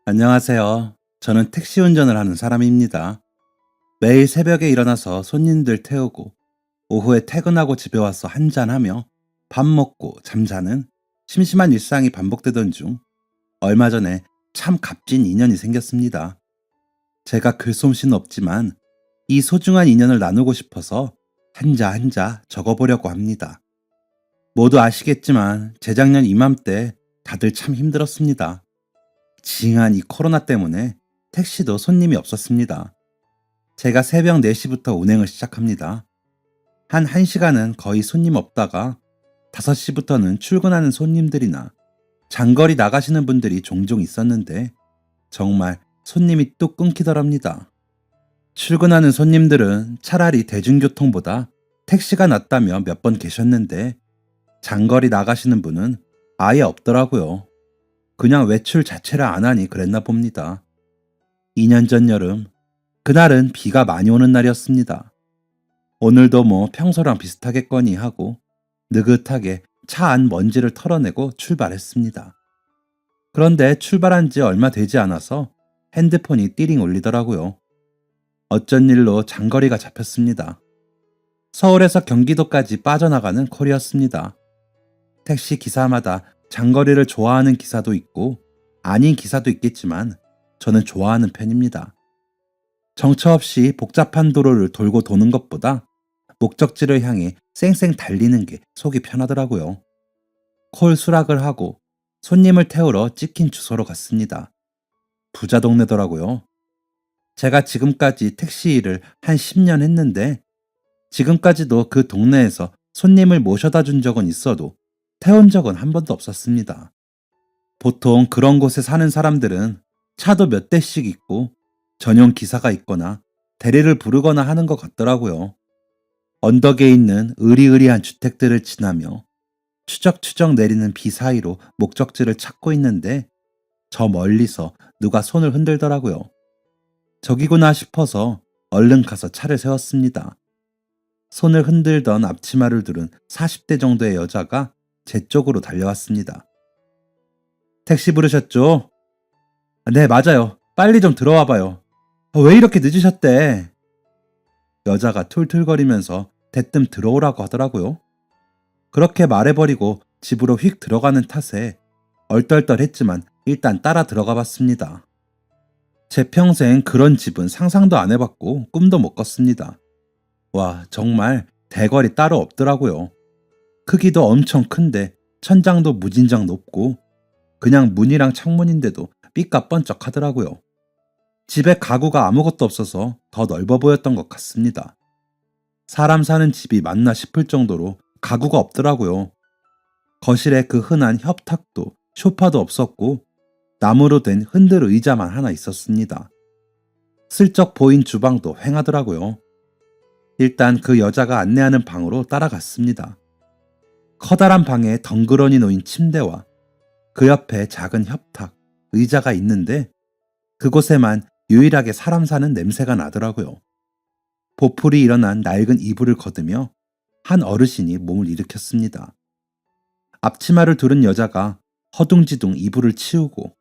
안녕하세요. 저는 택시 운전을 하는 사람입니다. 매일 새벽에 일어나서 손님들 태우고 오후에 퇴근하고 집에 와서 한잔하며 밥 먹고 잠자는 심심한 일상이 반복되던 중 얼마 전에 참 값진 인연이 생겼습니다. 제가 글솜씨는 없지만 이 소중한 인연을 나누고 싶어서 한자 한자 적어보려고 합니다. 모두 아시겠지만 재작년 이맘때 다들 참 힘들었습니다. 징한 이 코로나 때문에 택시도 손님이 없었습니다. 제가 새벽 4시부터 운행을 시작합니다. 한 1시간은 거의 손님 없다가 5시부터는 출근하는 손님들이나 장거리 나가시는 분들이 종종 있었는데 정말 손님이 뚝 끊기더랍니다. 출근하는 손님들은 차라리 대중교통보다 택시가 낫다며 몇 번 계셨는데 장거리 나가시는 분은 아예 없더라고요. 그냥 외출 자체를 안 하니 그랬나 봅니다. 2년 전 여름, 그날은 비가 많이 오는 날이었습니다. 오늘도 뭐 평소랑 비슷하겠거니 하고 느긋하게 차 안 먼지를 털어내고 출발했습니다. 그런데 출발한 지 얼마 되지 않아서 핸드폰이 띠링 울리더라고요. 어쩐 일로 장거리가 잡혔습니다. 서울에서 경기도까지 빠져나가는 콜이었습니다. 택시 기사마다 장거리를 좋아하는 기사도 있고 아닌 기사도 있겠지만 저는 좋아하는 편입니다. 정처 없이 복잡한 도로를 돌고 도는 것보다 목적지를 향해 쌩쌩 달리는 게 속이 편하더라고요. 콜 수락을 하고 손님을 태우러 찍힌 주소로 갔습니다. 부자 동네더라고요. 제가 지금까지 택시 일을 한 10년 했는데 지금까지도 그 동네에서 손님을 모셔다 준 적은 있어도 태운 적은 한 번도 없었습니다. 보통 그런 곳에 사는 사람들은 차도 몇 대씩 있고 전용 기사가 있거나 대리를 부르거나 하는 것 같더라고요. 언덕에 있는 으리으리한 주택들을 지나며 추적추적 내리는 비 사이로 목적지를 찾고 있는데 저 멀리서 누가 손을 흔들더라고요. 저기구나 싶어서 얼른 가서 차를 세웠습니다. 손을 흔들던 앞치마를 두른 40대 정도의 여자가 제 쪽으로 달려왔습니다. 택시 부르셨죠? 네, 맞아요. 빨리 좀 들어와 봐요. 왜 이렇게 늦으셨대? 여자가 툴툴거리면서 대뜸 들어오라고 하더라고요. 그렇게 말해버리고 집으로 휙 들어가는 탓에 얼떨떨했지만 일단 따라 들어가 봤습니다. 제 평생 그런 집은 상상도 안 해봤고 꿈도 못 꿨습니다. 와, 정말 대궐이 따로 없더라고요. 크기도 엄청 큰데 천장도 무진장 높고 그냥 문이랑 창문인데도 삐까뻔쩍 하더라고요. 집에 가구가 아무것도 없어서 더 넓어 보였던 것 같습니다. 사람 사는 집이 맞나 싶을 정도로 가구가 없더라고요. 거실에 그 흔한 협탁도 소파도 없었고 나무로 된 흔들 의자만 하나 있었습니다. 슬쩍 보인 주방도 휑하더라고요. 일단 그 여자가 안내하는 방으로 따라갔습니다. 커다란 방에 덩그러니 놓인 침대와 그 옆에 작은 협탁, 의자가 있는데 그곳에만 유일하게 사람 사는 냄새가 나더라고요. 보풀이 일어난 낡은 이불을 걷으며 한 어르신이 몸을 일으켰습니다. 앞치마를 두른 여자가 허둥지둥 이불을 치우고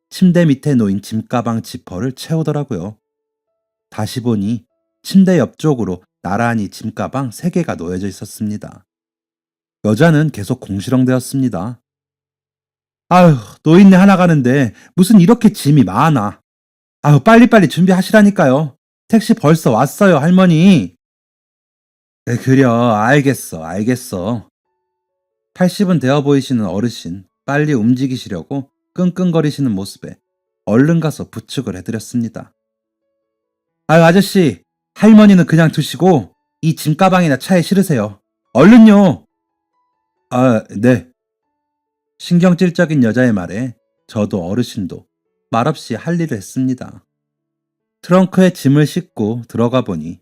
침대 밑에 놓인 짐가방 지퍼를 채우더라고요. 다시 보니 침대 옆쪽으로 나란히 짐가방 3개가 놓여져 있었습니다. 여자는 계속 공시렁대었습니다. 아휴, 노인네 하나 가는데 무슨 이렇게 짐이 많아. 아휴, 빨리빨리 준비하시라니까요. 택시 벌써 왔어요, 할머니. 그려, 알겠어. 80은 되어 보이시는 어르신, 빨리 움직이시려고 끙끙거리시는 모습에 얼른 가서 부축을 해드렸습니다. 아유, 아저씨, 할머니는 그냥 두시고 이 짐가방이나 차에 실으세요. 얼른요. 아, 네. 신경질적인 여자의 말에 저도 어르신도 말없이 할 일을 했습니다. 트렁크에 짐을 싣고 들어가 보니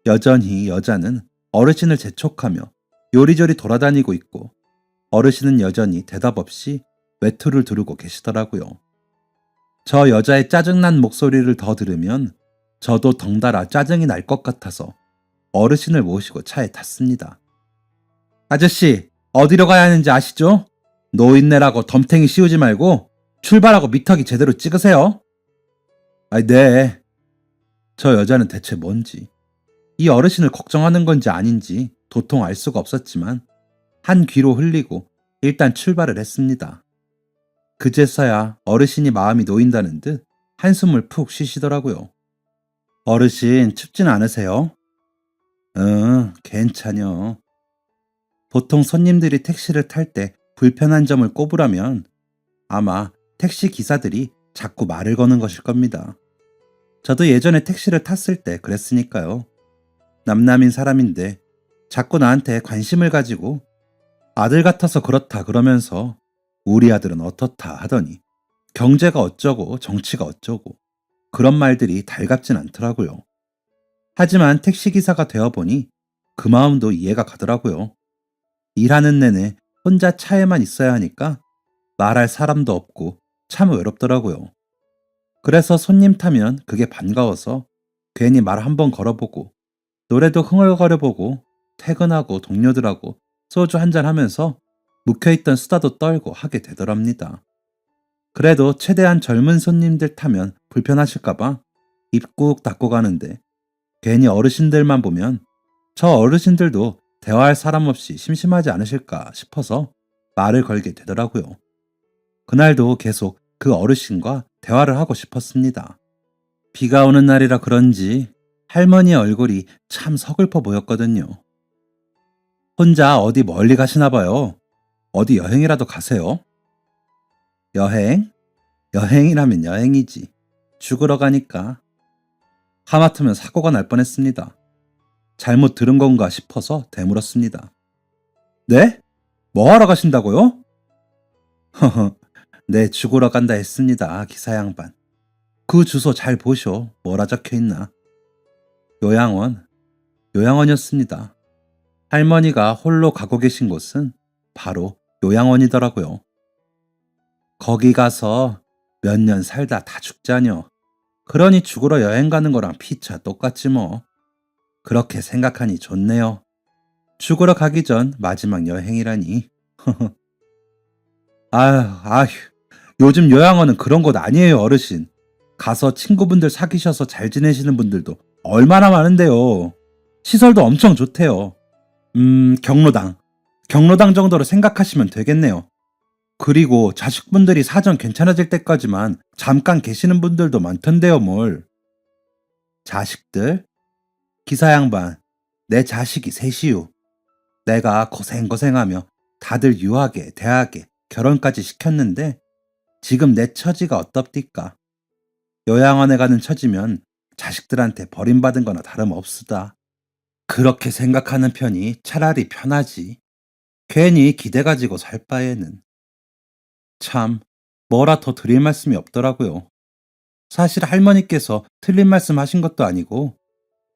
여전히 여자는 어르신을 재촉하며 요리조리 돌아다니고 있고 어르신은 여전히 대답 없이 외투를 두르고 계시더라고요. 저 여자의 짜증난 목소리를 더 들으면 저도 덩달아 짜증이 날 것 같아서 어르신을 모시고 차에 탔습니다. 아저씨, 어디로 가야 하는지 아시죠? 노인네라고 덤탱이 씌우지 말고 출발하고 미터기 제대로 찍으세요. 아이, 네. 저 여자는 대체 뭔지, 이 어르신을 걱정하는 건지 아닌지 도통 알 수가 없었지만 한 귀로 흘리고 일단 출발을 했습니다. 그제서야 어르신이 마음이 놓인다는 듯 한숨을 푹 쉬시더라고요. 어르신 춥진 않으세요? 응, 괜찮여. 보통 손님들이 택시를 탈 때 불편한 점을 꼽으라면 아마 택시 기사들이 자꾸 말을 거는 것일 겁니다. 저도 예전에 택시를 탔을 때 그랬으니까요. 남남인 사람인데 자꾸 나한테 관심을 가지고 아들 같아서 그렇다 그러면서 우리 아들은 어떻다 하더니 경제가 어쩌고 정치가 어쩌고 그런 말들이 달갑진 않더라고요. 하지만 택시기사가 되어보니 그 마음도 이해가 가더라고요. 일하는 내내 혼자 차에만 있어야 하니까 말할 사람도 없고 참 외롭더라고요. 그래서 손님 타면 그게 반가워서 괜히 말 한번 걸어보고 노래도 흥얼거려보고 퇴근하고 동료들하고 소주 한잔 하면서 묵혀있던 수다도 떨고 하게 되더랍니다. 그래도 최대한 젊은 손님들 타면 불편하실까봐 입 꾹 닫고 가는데 괜히 어르신들만 보면 저 어르신들도 대화할 사람 없이 심심하지 않으실까 싶어서 말을 걸게 되더라고요. 그날도 계속 그 어르신과 대화를 하고 싶었습니다. 비가 오는 날이라 그런지 할머니의 얼굴이 참 서글퍼 보였거든요. 혼자 어디 멀리 가시나 봐요. 어디 여행이라도 가세요? 여행? 여행이라면 여행이지. 죽으러 가니까. 하마터면 사고가 날 뻔했습니다. 잘못 들은 건가 싶어서 되물었습니다. 네? 뭐 하러 가신다고요? 허허, 네, 죽으러 간다 했습니다, 기사 양반. 그 주소 잘 보쇼. 뭐라 적혀 있나? 요양원, 요양원이었습니다. 할머니가 홀로 가고 계신 곳은 바로 요양원이더라고요. 거기 가서 몇 년 살다 다 죽자뇨. 그러니 죽으러 여행 가는 거랑 피차 똑같지 뭐. 그렇게 생각하니 좋네요. 죽으러 가기 전 마지막 여행이라니. 아휴, 요즘 요양원은 그런 곳 아니에요, 어르신. 가서 친구분들 사귀셔서 잘 지내시는 분들도 얼마나 많은데요. 시설도 엄청 좋대요. 경로당. 경로당 정도로 생각하시면 되겠네요. 그리고 자식분들이 사정 괜찮아질 때까지만 잠깐 계시는 분들도 많던데요, 뭘. 자식들? 기사 양반, 내 자식이 셋이유. 내가 고생고생하며 다들 유학에, 대학에, 결혼까지 시켰는데 지금 내 처지가 어떻디까? 요양원에 가는 처지면 자식들한테 버림받은 거나 다름없으다. 그렇게 생각하는 편이 차라리 편하지. 괜히 기대 가지고 살 바에는. 참, 뭐라 더 드릴 말씀이 없더라고요. 사실 할머니께서 틀린 말씀 하신 것도 아니고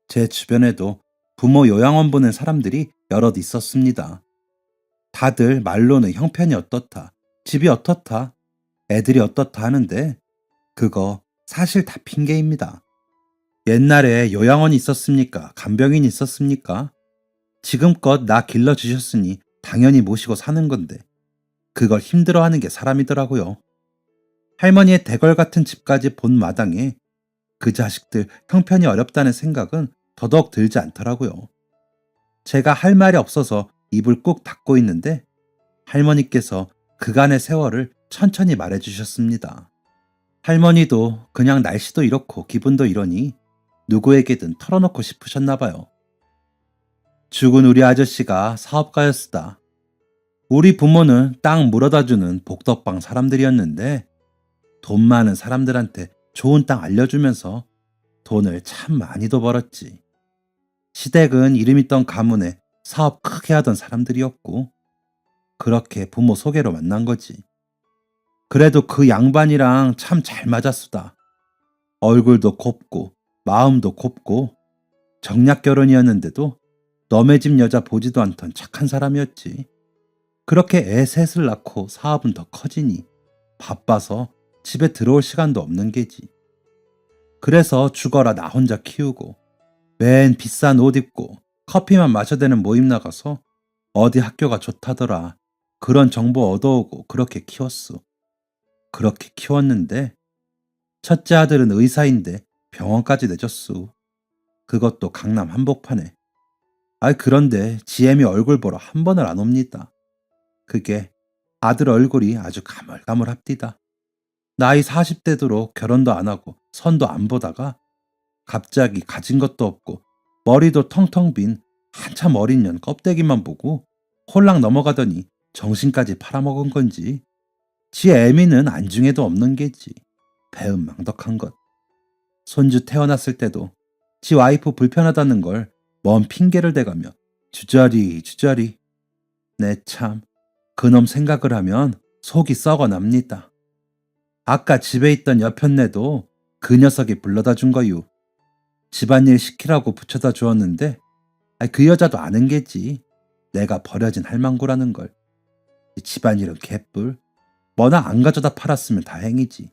제 주변에도 부모 요양원 보낸 사람들이 여럿 있었습니다. 다들 말로는 형편이 어떻다, 집이 어떻다, 애들이 어떻다 하는데 그거 사실 다 핑계입니다. 옛날에 요양원이 있었습니까? 간병인이 있었습니까? 지금껏 나 길러주셨으니 당연히 모시고 사는 건데 그걸 힘들어하는 게 사람이더라고요. 할머니의 대궐 같은 집까지 본 마당에 그 자식들 형편이 어렵다는 생각은 더더욱 들지 않더라고요. 제가 할 말이 없어서 입을 꾹 닫고 있는데 할머니께서 그간의 세월을 천천히 말해주셨습니다. 할머니도 그냥 날씨도 이렇고 기분도 이러니 누구에게든 털어놓고 싶으셨나 봐요. 죽은 우리 아저씨가 사업가였으다. 우리 부모는 땅 물어다주는 복덕방 사람들이었는데 돈 많은 사람들한테 좋은 땅 알려주면서 돈을 참 많이도 벌었지. 시댁은 이름 있던 가문에 사업 크게 하던 사람들이었고 그렇게 부모 소개로 만난 거지. 그래도 그 양반이랑 참 잘 맞았수다. 얼굴도 곱고 마음도 곱고 정략 결혼이었는데도 너네 집 여자 보지도 않던 착한 사람이었지. 그렇게 애 셋을 낳고 사업은 더 커지니 바빠서 집에 들어올 시간도 없는 게지. 그래서 죽어라 나 혼자 키우고 맨 비싼 옷 입고 커피만 마셔대는 모임 나가서 어디 학교가 좋다더라 그런 정보 얻어오고 그렇게 키웠어. 그렇게 키웠는데 첫째 아들은 의사인데 병원까지 내줬수. 그것도 강남 한복판에. 그런데 지엠이 얼굴 보러 한 번을 안 옵니다. 그게 아들 얼굴이 아주 가물가물합디다. 나이 40대도록 결혼도 안 하고 선도 안 보다가 갑자기 가진 것도 없고 머리도 텅텅 빈 한참 어린 년 껍데기만 보고 홀랑 넘어가더니 정신까지 팔아먹은 건지 지 애미는 안중에도 없는 게지. 배은망덕한 것. 손주 태어났을 때도 지 와이프 불편하다는 걸 먼 핑계를 대가며 주저리 내 참 그놈 생각을 하면 속이 썩어납니다. 아까 집에 있던 여편네도 그 녀석이 불러다 준 거유. 집안일 시키라고 붙여다 주었는데 그 여자도 아는 게지. 내가 버려진 할망구라는 걸. 집안일은 개뿔. 뭐나 안 가져다 팔았으면 다행이지.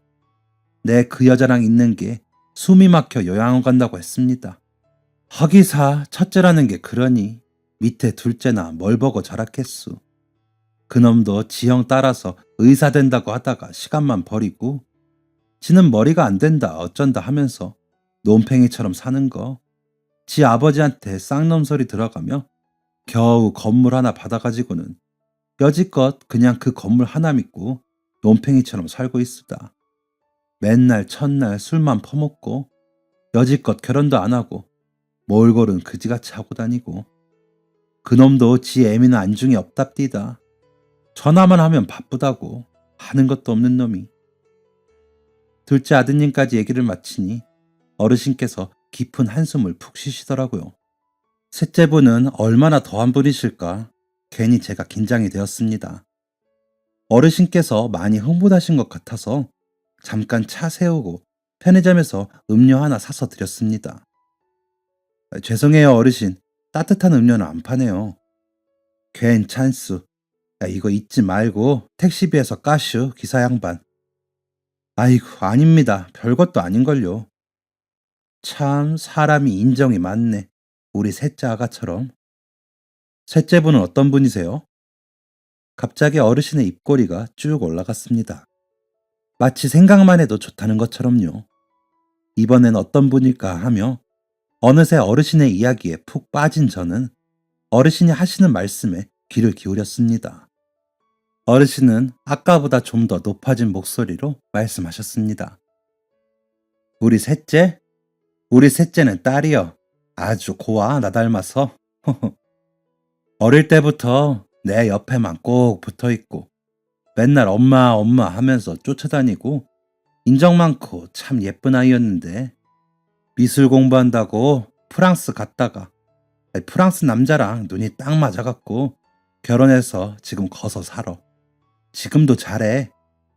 내 그 여자랑 있는 게 숨이 막혀 요양원 간다고 했습니다. 허기사 첫째라는 게 그러니 밑에 둘째나 뭘 보고 자랐겠수. 그놈도 지형 따라서 의사 된다고 하다가 시간만 버리고 지는 머리가 안 된다 어쩐다 하면서 논팽이처럼 사는 거. 지 아버지한테 쌍놈 소리 들어가며 겨우 건물 하나 받아가지고는 여지껏 그냥 그 건물 하나 믿고 논팽이처럼 살고 있으다. 맨날 첫날 술만 퍼먹고 여지껏 결혼도 안 하고 몰골은 그지같이 하고 다니고 그놈도 지 애미는 안중에 없답디다. 전화만 하면 바쁘다고 하는 것도 없는 놈이. 둘째 아드님까지 얘기를 마치니 어르신께서 깊은 한숨을 푹 쉬시더라고요. 셋째 분은 얼마나 더한 분이실까 괜히 제가 긴장이 되었습니다. 어르신께서 많이 흥분하신 것 같아서 잠깐 차 세우고 편의점에서 음료 하나 사서 드렸습니다. 죄송해요 어르신, 따뜻한 음료는 안 파네요. 괜찮수. 이거 잊지 말고 택시비에서 까슈 기사 양반. 아이고 아닙니다. 별것도 아닌걸요. 참 사람이 인정이 많네. 우리 셋째 아가처럼. 셋째 분은 어떤 분이세요? 갑자기 어르신의 입꼬리가 쭉 올라갔습니다. 마치 생각만 해도 좋다는 것처럼요. 이번엔 어떤 분일까 하며 어느새 어르신의 이야기에 푹 빠진 저는 어르신이 하시는 말씀에 귀를 기울였습니다. 어르신은 아까보다 좀 더 높아진 목소리로 말씀하셨습니다. 우리 셋째? 우리 셋째는 딸이여. 아주 고와 나 닮아서. 어릴 때부터 내 옆에만 꼭 붙어있고 맨날 엄마 엄마 하면서 쫓아다니고 인정 많고 참 예쁜 아이였는데 미술 공부한다고 프랑스 갔다가 프랑스 남자랑 눈이 딱 맞아갖고 결혼해서 지금 거서 살아. 지금도 잘해.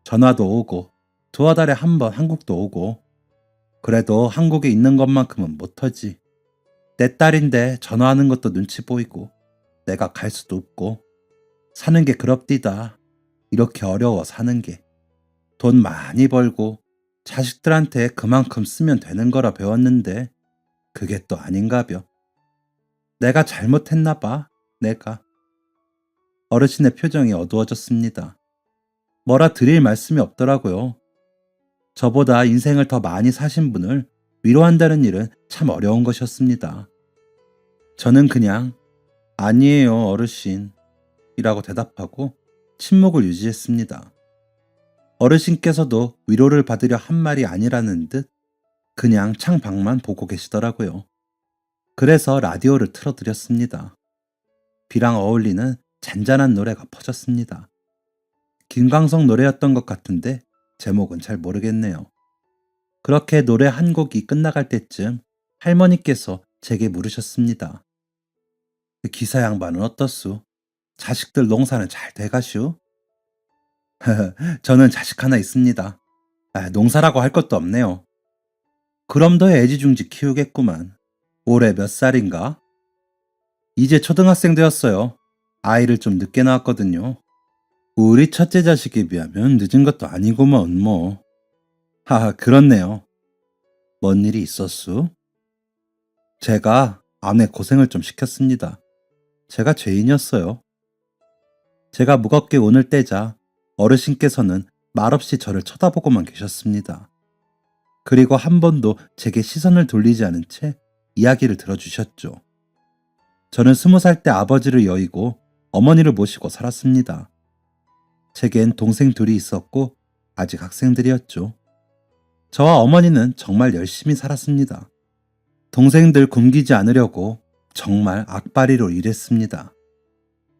전화도 오고 두어 달에 한 번 한국도 오고. 그래도 한국에 있는 것만큼은 못하지. 내 딸인데 전화하는 것도 눈치 보이고 내가 갈 수도 없고 사는 게 그럽디다. 이렇게 어려워 사는 게. 돈 많이 벌고 자식들한테 그만큼 쓰면 되는 거라 배웠는데 그게 또 아닌가벼. 내가 잘못했나 봐. 내가. 어르신의 표정이 어두워졌습니다. 뭐라 드릴 말씀이 없더라고요. 저보다 인생을 더 많이 사신 분을 위로한다는 일은 참 어려운 것이었습니다. 저는 그냥 아니에요 어르신 이라고 대답하고 침묵을 유지했습니다. 어르신께서도 위로를 받으려 한 말이 아니라는 듯 그냥 창밖만 보고 계시더라고요. 그래서 라디오를 틀어드렸습니다. 비랑 어울리는 잔잔한 노래가 퍼졌습니다. 김광석 노래였던 것 같은데 제목은 잘 모르겠네요. 그렇게 노래 한 곡이 끝나갈 때쯤 할머니께서 제게 물으셨습니다. 그 기사 양반은 어떻소? 자식들 농사는 잘 돼가슈? 저는 자식 하나 있습니다. 농사라고 할 것도 없네요. 그럼 더 애지중지 키우겠구만. 올해 몇 살인가? 이제 초등학생 되었어요. 아이를 좀 늦게 낳았거든요. 우리 첫째 자식에 비하면 늦은 것도 아니구먼 뭐. 그렇네요. 뭔 일이 있었수? 제가 아내 고생을 좀 시켰습니다. 제가 죄인이었어요. 제가 무겁게 운을 떼자 어르신께서는 말없이 저를 쳐다보고만 계셨습니다. 그리고 한 번도 제게 시선을 돌리지 않은 채 이야기를 들어주셨죠. 저는 20살 때 아버지를 여의고 어머니를 모시고 살았습니다. 제겐 동생 둘이 있었고 아직 학생들이었죠. 저와 어머니는 정말 열심히 살았습니다. 동생들 굶기지 않으려고 정말 악바리로 일했습니다.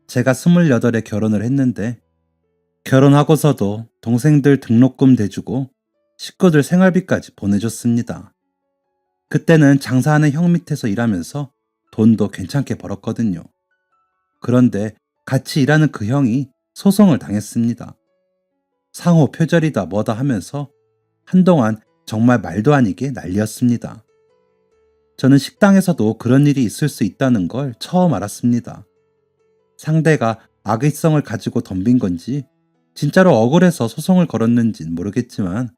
제가 28에 결혼을 했는데 결혼하고서도 동생들 등록금 대주고 식구들 생활비까지 보내줬습니다. 그때는 장사하는 형 밑에서 일하면서 돈도 괜찮게 벌었거든요. 그런데 같이 일하는 그 형이 소송을 당했습니다. 상호 표절이다 뭐다 하면서 한동안 정말 말도 아니게 난리였습니다. 저는 식당에서도 그런 일이 있을 수 있다는 걸 처음 알았습니다. 상대가 악의성을 가지고 덤빈 건지 진짜로 억울해서 소송을 걸었는진 모르겠지만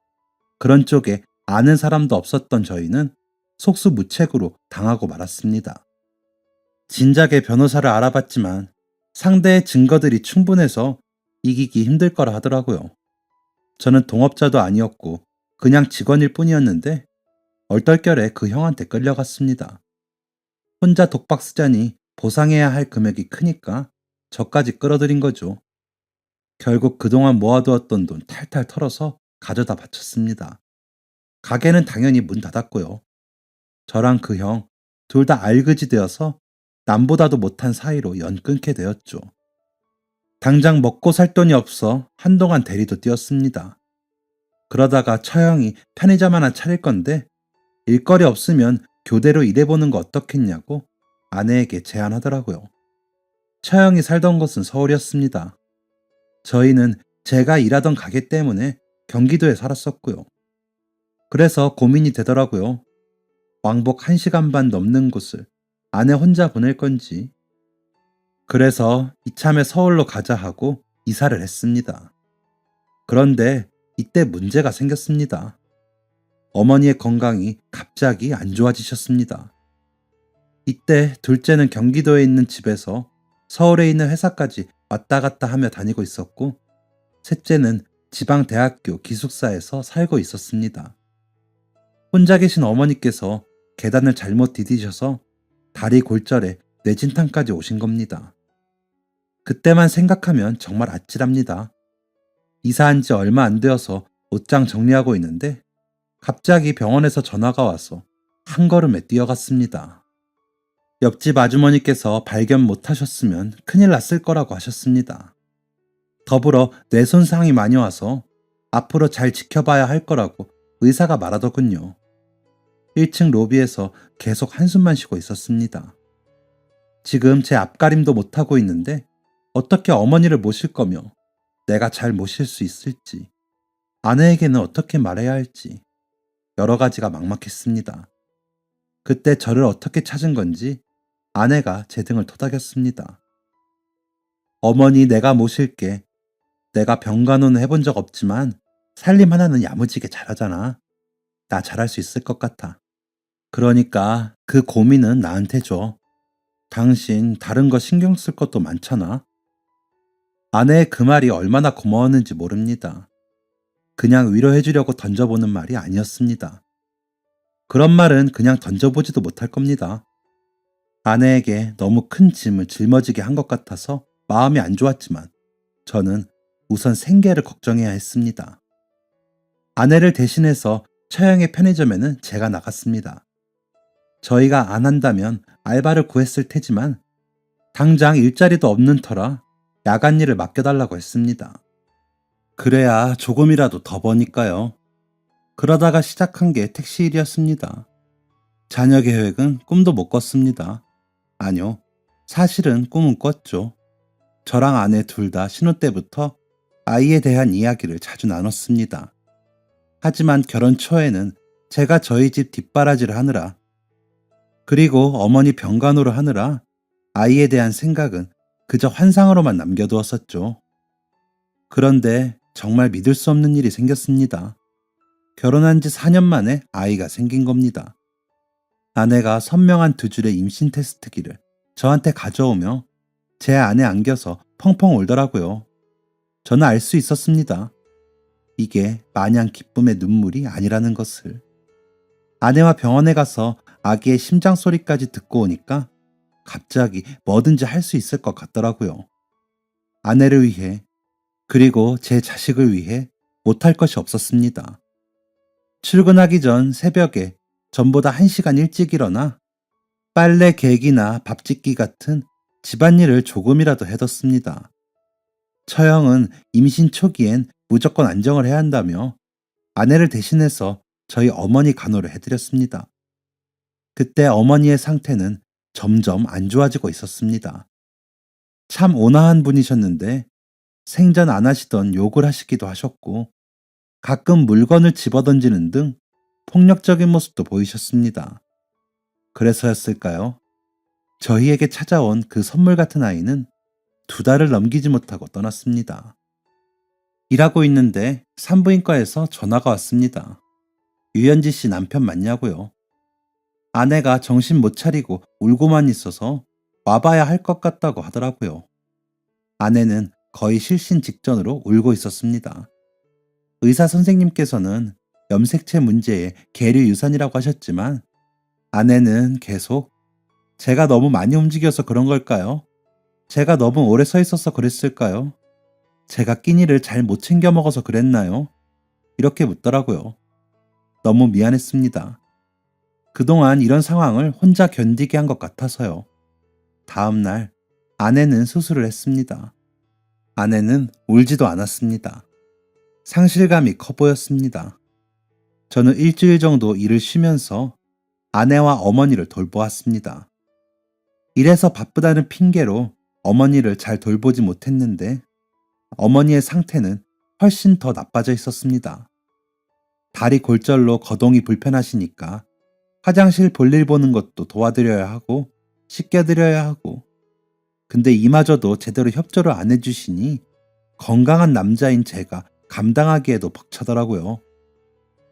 그런 쪽에 아는 사람도 없었던 저희는 속수무책으로 당하고 말았습니다. 진작에 변호사를 알아봤지만 상대의 증거들이 충분해서 이기기 힘들 거라 하더라고요. 저는 동업자도 아니었고 그냥 직원일 뿐이었는데 얼떨결에 그 형한테 끌려갔습니다. 혼자 독박 쓰자니 보상해야 할 금액이 크니까 저까지 끌어들인 거죠. 결국 그동안 모아두었던 돈 탈탈 털어서 가져다 바쳤습니다. 가게는 당연히 문 닫았고요. 저랑 그 형 둘 다 알그지 되어서 남보다도 못한 사이로 연 끊게 되었죠. 당장 먹고 살 돈이 없어 한동안 대리도 뛰었습니다. 그러다가 처형이 편의점 하나 차릴 건데 일거리 없으면 교대로 일해보는 거 어떻겠냐고 아내에게 제안하더라고요. 처형이 살던 곳은 서울이었습니다. 저희는 제가 일하던 가게 때문에 경기도에 살았었고요. 그래서 고민이 되더라고요. 왕복 1시간 반 넘는 곳을 아내 혼자 보낼 건지. 그래서 이참에 서울로 가자 하고 이사를 했습니다. 그런데 이때 문제가 생겼습니다. 어머니의 건강이 갑자기 안 좋아지셨습니다. 이때 둘째는 경기도에 있는 집에서 서울에 있는 회사까지 왔다 갔다 하며 다니고 있었고, 셋째는 지방대학교 기숙사에서 살고 있었습니다. 혼자 계신 어머니께서 계단을 잘못 디디셔서 다리 골절에 뇌진탕까지 오신 겁니다. 그때만 생각하면 정말 아찔합니다. 이사한 지 얼마 안 되어서 옷장 정리하고 있는데 갑자기 병원에서 전화가 와서 한 걸음에 뛰어갔습니다. 옆집 아주머니께서 발견 못하셨으면 큰일 났을 거라고 하셨습니다. 더불어 뇌 손상이 많이 와서 앞으로 잘 지켜봐야 할 거라고 의사가 말하더군요. 1층 로비에서 계속 한숨만 쉬고 있었습니다. 지금 제 앞가림도 못하고 있는데 어떻게 어머니를 모실 거며 내가 잘 모실 수 있을지, 아내에게는 어떻게 말해야 할지 여러 가지가 막막했습니다. 그때 저를 어떻게 찾은 건지 아내가 제 등을 토닥였습니다. 어머니 내가 모실게. 내가 병간호는 해본 적 없지만 살림 하나는 야무지게 잘하잖아. 나 잘할 수 있을 것 같아. 그러니까 그 고민은 나한테 줘. 당신 다른 거 신경 쓸 것도 많잖아. 아내의 그 말이 얼마나 고마웠는지 모릅니다. 그냥 위로해주려고 던져보는 말이 아니었습니다. 그런 말은 그냥 던져보지도 못할 겁니다. 아내에게 너무 큰 짐을 짊어지게 한 것 같아서 마음이 안 좋았지만 저는 우선 생계를 걱정해야 했습니다. 아내를 대신해서 처형의 편의점에는 제가 나갔습니다. 저희가 안 한다면 알바를 구했을 테지만 당장 일자리도 없는 터라 야간 일을 맡겨달라고 했습니다. 그래야 조금이라도 더 버니까요. 그러다가 시작한 게 택시 일이었습니다. 자녀 계획은 꿈도 못 꿨습니다. 아니요, 사실은 꿈은 꿨죠. 저랑 아내 둘 다 신혼 때부터 아이에 대한 이야기를 자주 나눴습니다. 하지만 결혼 초에는 제가 저희 집 뒷바라지를 하느라, 그리고 어머니 병간호를 하느라 아이에 대한 생각은 그저 환상으로만 남겨두었었죠. 그런데 정말 믿을 수 없는 일이 생겼습니다. 결혼한 지 4년 만에 아이가 생긴 겁니다. 아내가 선명한 2줄의 임신 테스트기를 저한테 가져오며 제 안에 안겨서 펑펑 울더라고요. 저는 알 수 있었습니다. 이게 마냥 기쁨의 눈물이 아니라는 것을. 아내와 병원에 가서 아기의 심장 소리까지 듣고 오니까 갑자기 뭐든지 할 수 있을 것 같더라고요. 아내를 위해, 그리고 제 자식을 위해 못할 것이 없었습니다. 출근하기 전 새벽에 전보다 1시간 일찍 일어나 빨래 개기나 밥 짓기 같은 집안일을 조금이라도 해뒀습니다. 처형은 임신 초기엔 무조건 안정을 해야 한다며 아내를 대신해서 저희 어머니 간호를 해드렸습니다. 그때 어머니의 상태는 점점 안 좋아지고 있었습니다. 참 온화한 분이셨는데 생전 안 하시던 욕을 하시기도 하셨고 가끔 물건을 집어던지는 등 폭력적인 모습도 보이셨습니다. 그래서였을까요? 저희에게 찾아온 그 선물 같은 아이는 2달을 넘기지 못하고 떠났습니다. 일하고 있는데 산부인과에서 전화가 왔습니다. 유현지 씨 남편 맞냐고요. 아내가 정신 못 차리고 울고만 있어서 와봐야 할 것 같다고 하더라고요. 아내는 거의 실신 직전으로 울고 있었습니다. 의사 선생님께서는 염색체 문제의 계류 유산이라고 하셨지만 아내는 계속 제가 너무 많이 움직여서 그런 걸까요? 제가 너무 오래 서 있어서 그랬을까요? 제가 끼니를 잘 못 챙겨 먹어서 그랬나요? 이렇게 묻더라고요. 너무 미안했습니다. 그동안 이런 상황을 혼자 견디게 한 것 같아서요. 다음 날 아내는 수술을 했습니다. 아내는 울지도 않았습니다. 상실감이 커 보였습니다. 저는 일주일 정도 일을 쉬면서 아내와 어머니를 돌보았습니다. 일해서 바쁘다는 핑계로 어머니를 잘 돌보지 못했는데 어머니의 상태는 훨씬 더 나빠져 있었습니다. 다리 골절로 거동이 불편하시니까 화장실 볼일 보는 것도 도와드려야 하고 씻겨드려야 하고, 근데 이마저도 제대로 협조를 안 해주시니 건강한 남자인 제가 감당하기에도 벅차더라고요.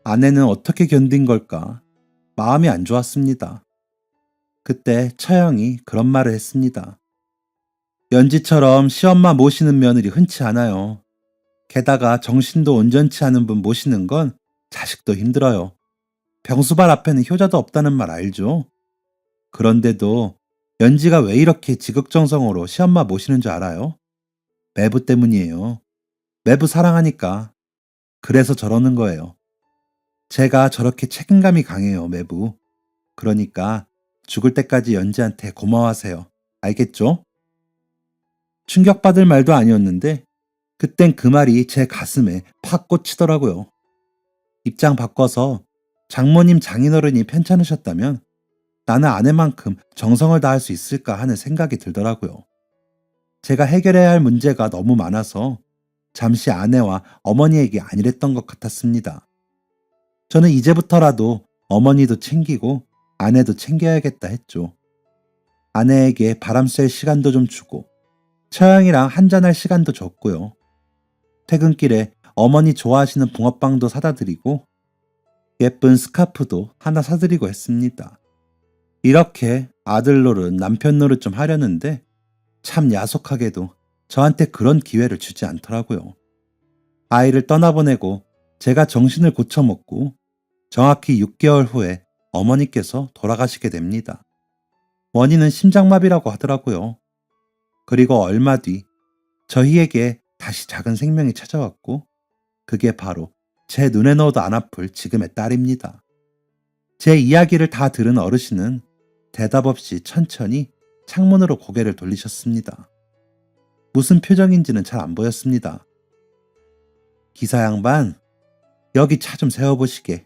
아내는 어떻게 견딘 걸까? 마음이 안 좋았습니다. 그때 처형이 그런 말을 했습니다. 연지처럼 시엄마 모시는 며느리 흔치 않아요. 게다가 정신도 온전치 않은 분 모시는 건 자식도 힘들어요. 병수발 앞에는 효자도 없다는 말 알죠? 그런데도 연지가 왜 이렇게 지극정성으로 시엄마 모시는 줄 알아요? 매부 때문이에요. 매부 사랑하니까. 그래서 저러는 거예요. 제가 저렇게 책임감이 강해요, 매부. 그러니까 죽을 때까지 연지한테 고마워하세요. 알겠죠? 충격받을 말도 아니었는데 그땐 그 말이 제 가슴에 팍 꽂히더라고요. 입장 바꿔서 장모님 장인어른이 편찮으셨다면 나는 아내만큼 정성을 다할 수 있을까 하는 생각이 들더라고요. 제가 해결해야 할 문제가 너무 많아서 잠시 아내와 어머니에게 안일했던 것 같았습니다. 저는 이제부터라도 어머니도 챙기고 아내도 챙겨야겠다 했죠. 아내에게 바람 쐴 시간도 좀 주고 처형이랑 한잔할 시간도 줬고요. 퇴근길에 어머니 좋아하시는 붕어빵도 사다 드리고 예쁜 스카프도 하나 사드리고 했습니다. 이렇게 아들 노릇 남편 노릇 좀 하려는데 참 야속하게도 저한테 그런 기회를 주지 않더라고요. 아이를 떠나보내고 제가 정신을 고쳐먹고 정확히 6개월 후에 어머니께서 돌아가시게 됩니다. 원인은 심장마비라고 하더라고요. 그리고 얼마 뒤 저희에게 다시 작은 생명이 찾아왔고 그게 바로 제 눈에 넣어도 안 아플 지금의 딸입니다. 제 이야기를 다 들은 어르신은 대답 없이 천천히 창문으로 고개를 돌리셨습니다. 무슨 표정인지는 잘 안 보였습니다. 기사 양반, 여기 차 좀 세워보시게.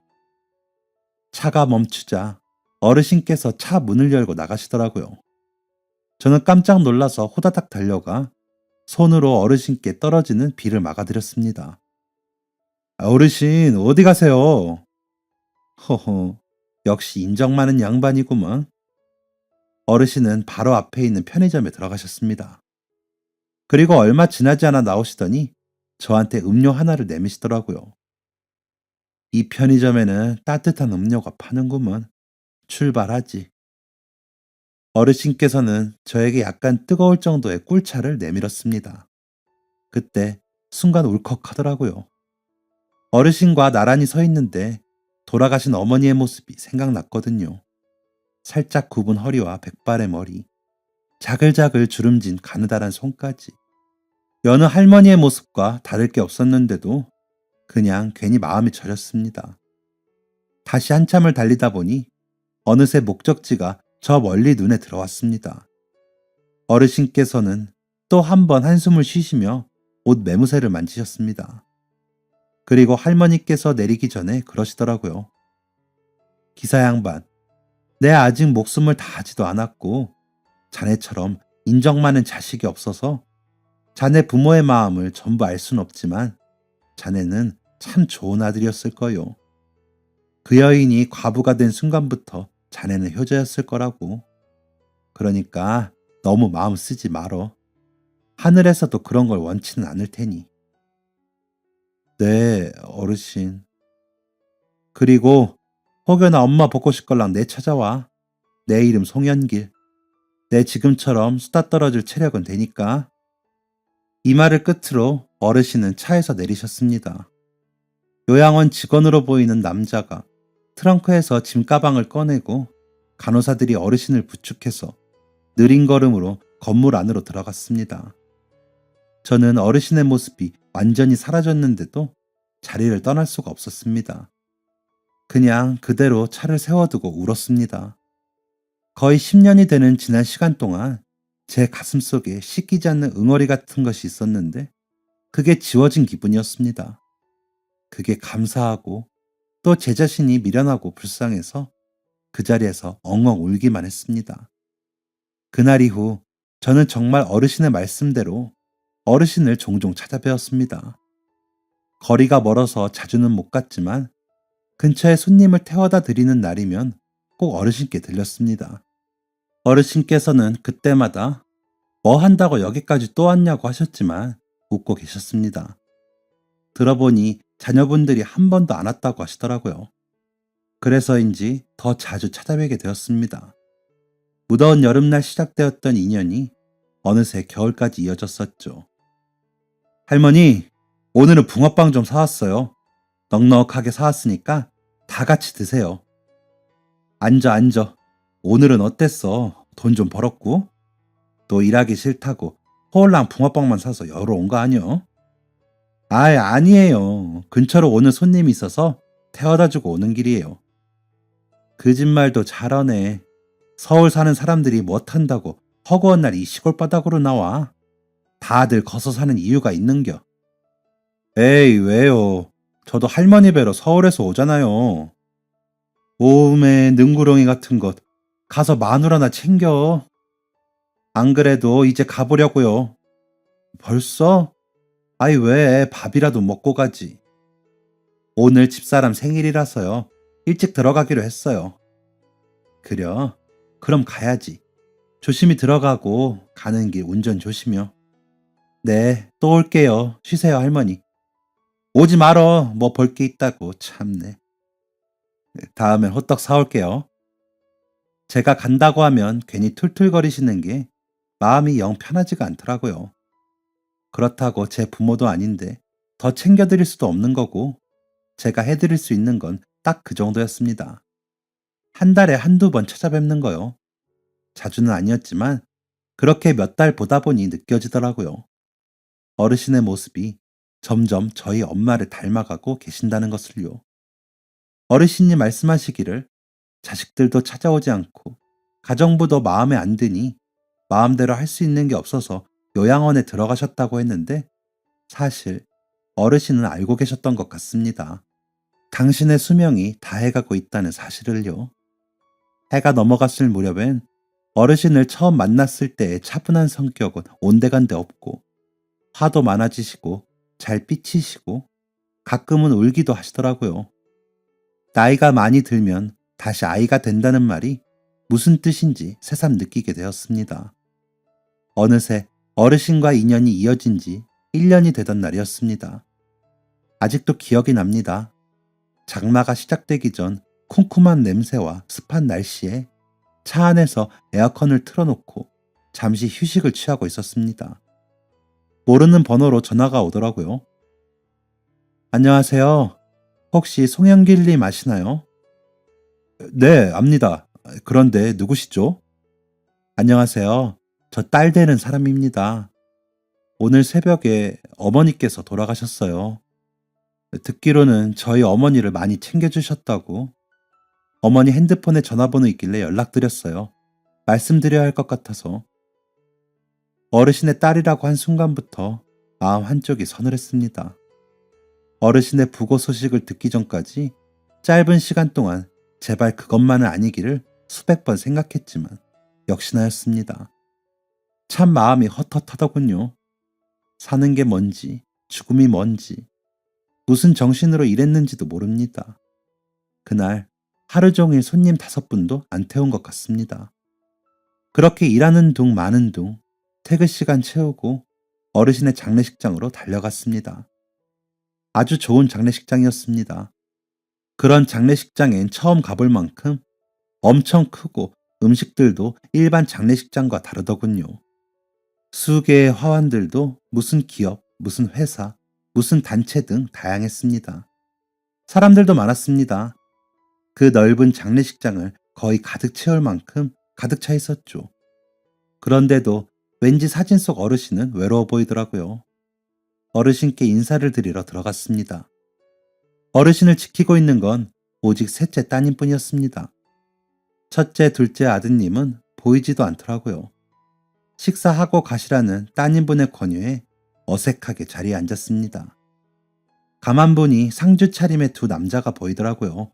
차가 멈추자 어르신께서 차 문을 열고 나가시더라고요. 저는 깜짝 놀라서 호다닥 달려가 손으로 어르신께 떨어지는 비를 막아드렸습니다. 어르신, 어디 가세요? 허허, 역시 인정 많은 양반이구먼. 어르신은 바로 앞에 있는 편의점에 들어가셨습니다. 그리고 얼마 지나지 않아 나오시더니 저한테 음료 하나를 내미시더라고요. 이 편의점에는 따뜻한 음료가 파는구먼. 출발하지. 어르신께서는 저에게 약간 뜨거울 정도의 꿀차를 내밀었습니다. 그때 순간 울컥하더라고요. 어르신과 나란히 서 있는데 돌아가신 어머니의 모습이 생각났거든요. 살짝 굽은 허리와 백발의 머리, 자글자글 주름진 가느다란 손까지. 여느 할머니의 모습과 다를 게 없었는데도 그냥 괜히 마음이 저렸습니다. 다시 한참을 달리다 보니 어느새 목적지가 저 멀리 눈에 들어왔습니다. 어르신께서는 또 한 번 한숨을 쉬시며 옷 매무새를 만지셨습니다. 그리고 할머니께서 내리기 전에 그러시더라고요. 기사 양반, 내 아직 목숨을 다하지도 않았고 자네처럼 인정 많은 자식이 없어서 자네 부모의 마음을 전부 알 순 없지만 자네는 참 좋은 아들이었을 거요. 그 여인이 과부가 된 순간부터 자네는 효자였을 거라고. 그러니까 너무 마음 쓰지 말어. 하늘에서도 그런 걸 원치는 않을 테니. 네, 어르신. 그리고 혹여나 엄마 보고 싶걸랑 내 찾아와. 내 이름 송현길. 내 지금처럼 수다 떨어질 체력은 되니까. 이 말을 끝으로 어르신은 차에서 내리셨습니다. 요양원 직원으로 보이는 남자가 트렁크에서 짐가방을 꺼내고 간호사들이 어르신을 부축해서 느린 걸음으로 건물 안으로 들어갔습니다. 저는 어르신의 모습이 완전히 사라졌는데도 자리를 떠날 수가 없었습니다. 그냥 그대로 차를 세워두고 울었습니다. 거의 10년이 되는 지난 시간 동안 제 가슴속에 씻기지 않는 응어리 같은 것이 있었는데 그게 지워진 기분이었습니다. 그게 감사하고 또 제 자신이 미련하고 불쌍해서 그 자리에서 엉엉 울기만 했습니다. 그날 이후 저는 정말 어르신의 말씀대로 어르신을 종종 찾아뵈었습니다. 거리가 멀어서 자주는 못 갔지만 근처에 손님을 태워다 드리는 날이면 꼭 어르신께 들렸습니다. 어르신께서는 그때마다 뭐 한다고 여기까지 또 왔냐고 하셨지만 웃고 계셨습니다. 들어보니 자녀분들이 한 번도 안 왔다고 하시더라고요. 그래서인지 더 자주 찾아뵈게 되었습니다. 무더운 여름날 시작되었던 인연이 어느새 겨울까지 이어졌었죠. 할머니, 오늘은 붕어빵 좀 사왔어요. 넉넉하게 사왔으니까 다 같이 드세요. 앉아, 앉아. 오늘은 어땠어? 돈 좀 벌었고? 또 일하기 싫다고 허울랑 붕어빵만 사서 여러 온 거 아니여? 아니에요. 근처로 오는 손님이 있어서 태워다 주고 오는 길이에요. 거짓말도 잘하네. 서울 사는 사람들이 못한다고 허구한 날 이 시골 바닥으로 나와. 다들 거서 사는 이유가 있는겨. 에이, 왜요? 저도 할머니 뵈러 서울에서 오잖아요. 오음에 능구렁이 같은 것 가서 마누라 하나 챙겨. 안 그래도 이제 가보려고요. 벌써? 아이, 왜 밥이라도 먹고 가지. 오늘 집사람 생일이라서요. 일찍 들어가기로 했어요. 그려? 그럼 가야지. 조심히 들어가고 가는 길 운전 조심요. 네, 또 올게요. 쉬세요, 할머니. 오지 말어. 뭐 볼 게 있다고. 참네. 다음엔 호떡 사올게요. 제가 간다고 하면 괜히 툴툴거리시는 게 마음이 영 편하지가 않더라고요. 그렇다고 제 부모도 아닌데 더 챙겨드릴 수도 없는 거고 제가 해드릴 수 있는 건 딱 그 정도였습니다. 한 달에 한두 번 찾아뵙는 거요. 자주는 아니었지만 그렇게 몇 달 보다 보니 느껴지더라고요. 어르신의 모습이 점점 저희 엄마를 닮아가고 계신다는 것을요. 어르신이 말씀하시기를 자식들도 찾아오지 않고 가정부도 마음에 안 드니 마음대로 할 수 있는 게 없어서 요양원에 들어가셨다고 했는데 사실 어르신은 알고 계셨던 것 같습니다. 당신의 수명이 다해가고 있다는 사실을요. 해가 넘어갔을 무렵엔 어르신을 처음 만났을 때의 차분한 성격은 온데간데 없고 화도 많아지시고 잘 삐치시고 가끔은 울기도 하시더라고요. 나이가 많이 들면 다시 아이가 된다는 말이 무슨 뜻인지 새삼 느끼게 되었습니다. 어느새 어르신과 인연이 이어진 지 1년이 되던 날이었습니다. 아직도 기억이 납니다. 장마가 시작되기 전 쿰쿰한 냄새와 습한 날씨에 차 안에서 에어컨을 틀어놓고 잠시 휴식을 취하고 있었습니다. 모르는 번호로 전화가 오더라고요. 안녕하세요. 혹시 송영길님 아시나요? 네, 압니다. 그런데 누구시죠? 안녕하세요. 저 딸 되는 사람입니다. 오늘 새벽에 어머니께서 돌아가셨어요. 듣기로는 저희 어머니를 많이 챙겨주셨다고. 어머니 핸드폰에 전화번호 있길래 연락드렸어요. 말씀드려야 할 것 같아서. 어르신의 딸이라고 한 순간부터 마음 한쪽이 서늘했습니다. 어르신의 부고 소식을 듣기 전까지 짧은 시간 동안 제발 그것만은 아니기를 수백 번 생각했지만 역시나였습니다. 참 마음이 헛헛하더군요. 사는 게 뭔지, 죽음이 뭔지, 무슨 정신으로 일했는지도 모릅니다. 그날 하루 종일 손님 5분도 안 태운 것 같습니다. 그렇게 일하는 둥 마는 둥 퇴근 시간 채우고 어르신의 장례식장으로 달려갔습니다. 아주 좋은 장례식장이었습니다. 그런 장례식장엔 처음 가볼 만큼 엄청 크고 음식들도 일반 장례식장과 다르더군요. 수개의 화환들도 무슨 기업, 무슨 회사, 무슨 단체 등 다양했습니다. 사람들도 많았습니다. 그 넓은 장례식장을 거의 가득 채울 만큼 가득 차 있었죠. 그런데도 왠지 사진 속 어르신은 외로워 보이더라고요. 어르신께 인사를 드리러 들어갔습니다. 어르신을 지키고 있는 건 오직 셋째 따님뿐이었습니다. 첫째, 둘째 아드님은 보이지도 않더라고요. 식사하고 가시라는 따님분의 권유에 어색하게 자리에 앉았습니다. 가만 보니 상주 차림의 두 남자가 보이더라고요.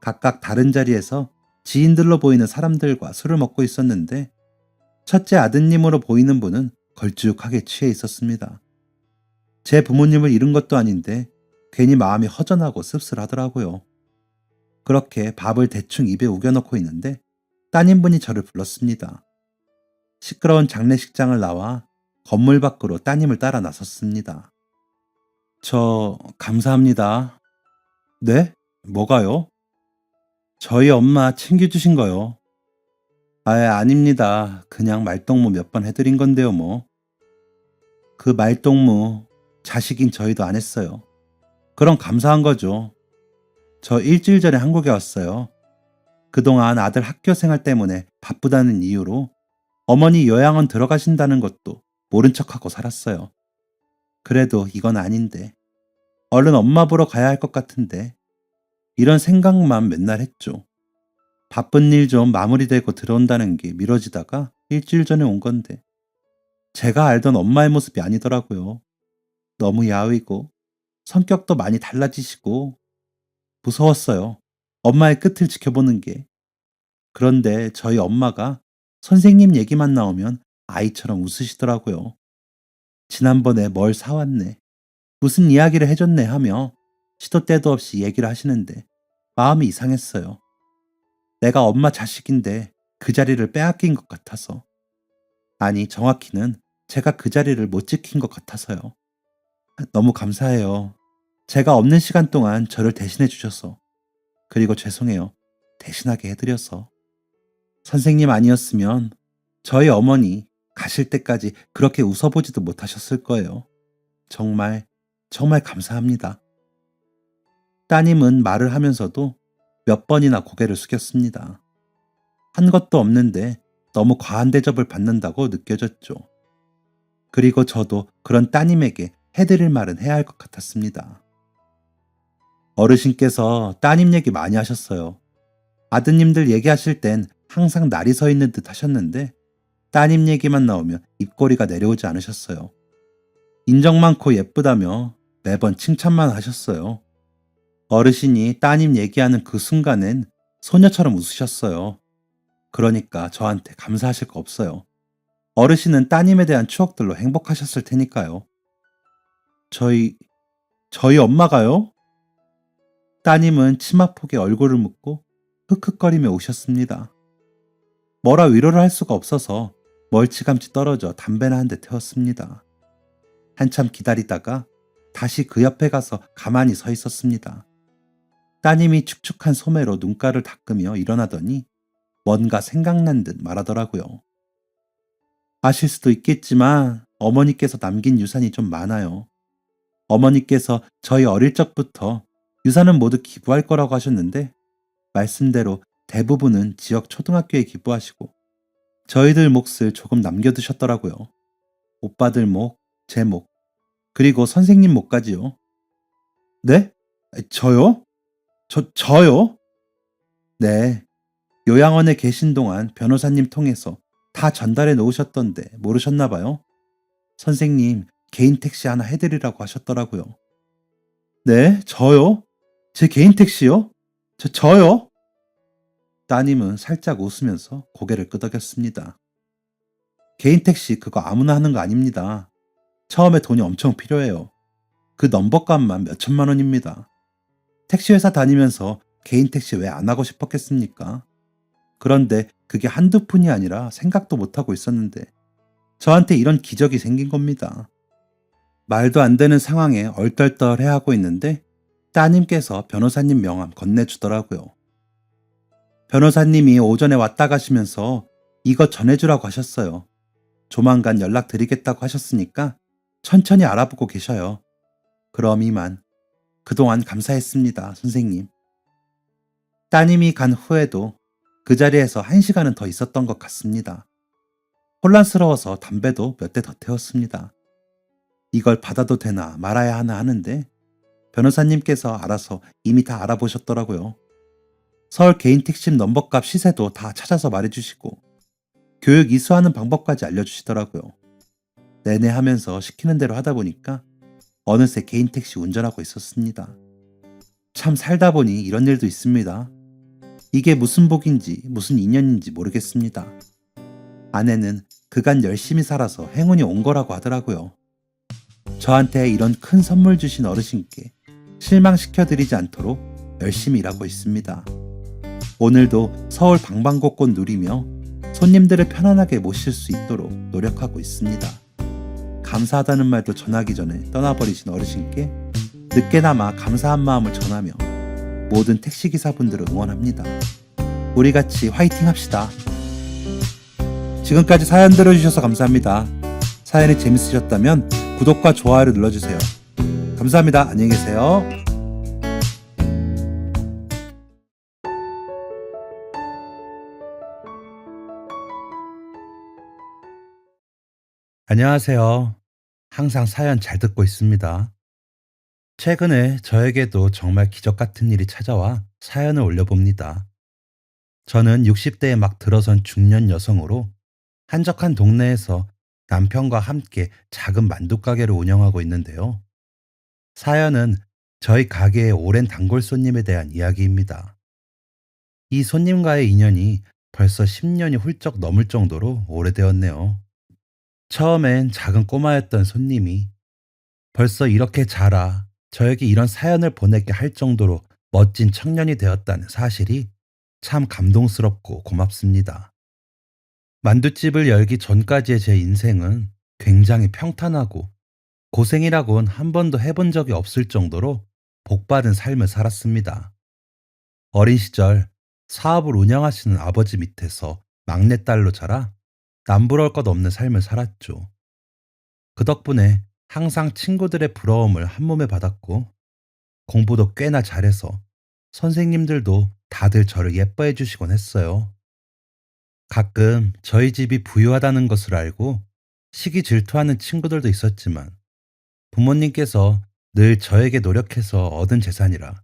각각 다른 자리에서 지인들로 보이는 사람들과 술을 먹고 있었는데 첫째 아드님으로 보이는 분은 걸쭉하게 취해 있었습니다. 제 부모님을 잃은 것도 아닌데 괜히 마음이 허전하고 씁쓸하더라고요. 그렇게 밥을 대충 입에 우겨넣고 있는데 따님분이 저를 불렀습니다. 시끄러운 장례식장을 나와 건물 밖으로 따님을 따라 나섰습니다. 저 감사합니다. 네? 뭐가요? 저희 엄마 챙겨주신 거요. 아닙니다. 그냥 말동무 몇 번 해드린 건데요, 뭐. 그 말동무 자식인 저희도 안 했어요. 그럼 감사한 거죠. 저 일주일 전에 한국에 왔어요. 그동안 아들 학교 생활 때문에 바쁘다는 이유로 어머니 요양원 들어가신다는 것도 모른 척하고 살았어요. 그래도 이건 아닌데. 얼른 엄마 보러 가야 할 것 같은데. 이런 생각만 맨날 했죠. 바쁜 일 좀 마무리되고 들어온다는 게 미뤄지다가 일주일 전에 온 건데. 제가 알던 엄마의 모습이 아니더라고요. 너무 야위고 성격도 많이 달라지시고 무서웠어요. 엄마의 끝을 지켜보는 게. 그런데 저희 엄마가 선생님 얘기만 나오면 아이처럼 웃으시더라고요. 지난번에 뭘 사왔네, 무슨 이야기를 해줬네 하며 시도 때도 없이 얘기를 하시는데 마음이 이상했어요. 내가 엄마 자식인데 그 자리를 빼앗긴 것 같아서. 아니, 정확히는 제가 그 자리를 못 지킨 것 같아서요. 너무 감사해요. 제가 없는 시간 동안 저를 대신해 주셔서. 그리고 죄송해요. 대신하게 해드려서. 선생님 아니었으면 저희 어머니 가실 때까지 그렇게 웃어보지도 못하셨을 거예요. 정말, 정말 감사합니다. 따님은 말을 하면서도 몇 번이나 고개를 숙였습니다. 한 것도 없는데 너무 과한 대접을 받는다고 느껴졌죠. 그리고 저도 그런 따님에게 해드릴 말은 해야 할 것 같았습니다. 어르신께서 따님 얘기 많이 하셨어요. 아드님들 얘기하실 땐 항상 날이 서 있는 듯 하셨는데 따님 얘기만 나오면 입꼬리가 내려오지 않으셨어요. 인정 많고 예쁘다며 매번 칭찬만 하셨어요. 어르신이 따님 얘기하는 그 순간엔 소녀처럼 웃으셨어요. 그러니까 저한테 감사하실 거 없어요. 어르신은 따님에 대한 추억들로 행복하셨을 테니까요. 저희 엄마가요? 따님은 치마폭에 얼굴을 묻고 흑흑거리며 우셨습니다. 뭐라 위로를 할 수가 없어서 멀찌감치 떨어져 담배나 한 대 태웠습니다. 한참 기다리다가 다시 그 옆에 가서 가만히 서 있었습니다. 따님이 축축한 소매로 눈가를 닦으며 일어나더니 뭔가 생각난 듯 말하더라고요. 아실 수도 있겠지만 어머니께서 남긴 유산이 좀 많아요. 어머니께서 저희 어릴 적부터 유산은 모두 기부할 거라고 하셨는데 말씀대로 대부분은 지역 초등학교에 기부하시고 저희들 몫을 조금 남겨두셨더라고요. 오빠들 몫, 제 몫, 그리고 선생님 몫까지요. 네? 저요? 저요? 네. 요양원에 계신 동안 변호사님 통해서 다 전달해 놓으셨던데 모르셨나 봐요. 선생님 개인 택시 하나 해드리라고 하셨더라고요. 네? 저요? 제 개인 택시요? 저요? 따님은 살짝 웃으면서 고개를 끄덕였습니다. 개인 택시 그거 아무나 하는 거 아닙니다. 처음에 돈이 엄청 필요해요. 그 넘버값만 몇 천만 원입니다. 택시 회사 다니면서 개인 택시 왜 안 하고 싶었겠습니까? 그런데 그게 한두 푼이 아니라 생각도 못하고 있었는데 저한테 이런 기적이 생긴 겁니다. 말도 안 되는 상황에 얼떨떨해하고 있는데 따님께서 변호사님 명함 건네주더라고요. 변호사님이 오전에 왔다 가시면서 이거 전해주라고 하셨어요. 조만간 연락드리겠다고 하셨으니까 천천히 알아보고 계셔요. 그럼 이만. 그동안 감사했습니다, 선생님. 따님이 간 후에도 그 자리에서 1시간은 더 있었던 것 같습니다. 혼란스러워서 담배도 몇 대 더 태웠습니다. 이걸 받아도 되나 말아야 하나 하는데 변호사님께서 알아서 이미 다 알아보셨더라고요. 서울 개인 택시 넘버값 시세도 다 찾아서 말해주시고 교육 이수하는 방법까지 알려주시더라고요. 내내 하면서 시키는 대로 하다 보니까 어느새 개인 택시 운전하고 있었습니다. 참 살다 보니 이런 일도 있습니다. 이게 무슨 복인지 무슨 인연인지 모르겠습니다. 아내는 그간 열심히 살아서 행운이 온 거라고 하더라고요. 저한테 이런 큰 선물 주신 어르신께 실망시켜드리지 않도록 열심히 일하고 있습니다. 오늘도 서울 방방곡곡 누리며 손님들을 편안하게 모실 수 있도록 노력하고 있습니다. 감사하다는 말도 전하기 전에 떠나버리신 어르신께 늦게나마 감사한 마음을 전하며 모든 택시기사분들을 응원합니다. 우리 같이 화이팅 합시다. 지금까지 사연 들어주셔서 감사합니다. 사연이 재밌으셨다면 구독과 좋아요를 눌러주세요. 감사합니다. 안녕히 계세요. 안녕하세요. 항상 사연 잘 듣고 있습니다. 최근에 저에게도 정말 기적 같은 일이 찾아와 사연을 올려봅니다. 저는 60대에 막 들어선 중년 여성으로 한적한 동네에서 남편과 함께 작은 만두가게를 운영하고 있는데요. 사연은 저희 가게의 오랜 단골 손님에 대한 이야기입니다. 이 손님과의 인연이 벌써 10년이 훌쩍 넘을 정도로 오래되었네요. 처음엔 작은 꼬마였던 손님이 벌써 이렇게 자라 저에게 이런 사연을 보내게 할 정도로 멋진 청년이 되었다는 사실이 참 감동스럽고 고맙습니다. 만둣집을 열기 전까지의 제 인생은 굉장히 평탄하고 고생이라곤 한 번도 해본 적이 없을 정도로 복받은 삶을 살았습니다. 어린 시절 사업을 운영하시는 아버지 밑에서 막내딸로 자라 남부러울 것 없는 삶을 살았죠. 그 덕분에 항상 친구들의 부러움을 한몸에 받았고 공부도 꽤나 잘해서 선생님들도 다들 저를 예뻐해 주시곤 했어요. 가끔 저희 집이 부유하다는 것을 알고 시기 질투하는 친구들도 있었지만 부모님께서 늘 저에게 노력해서 얻은 재산이라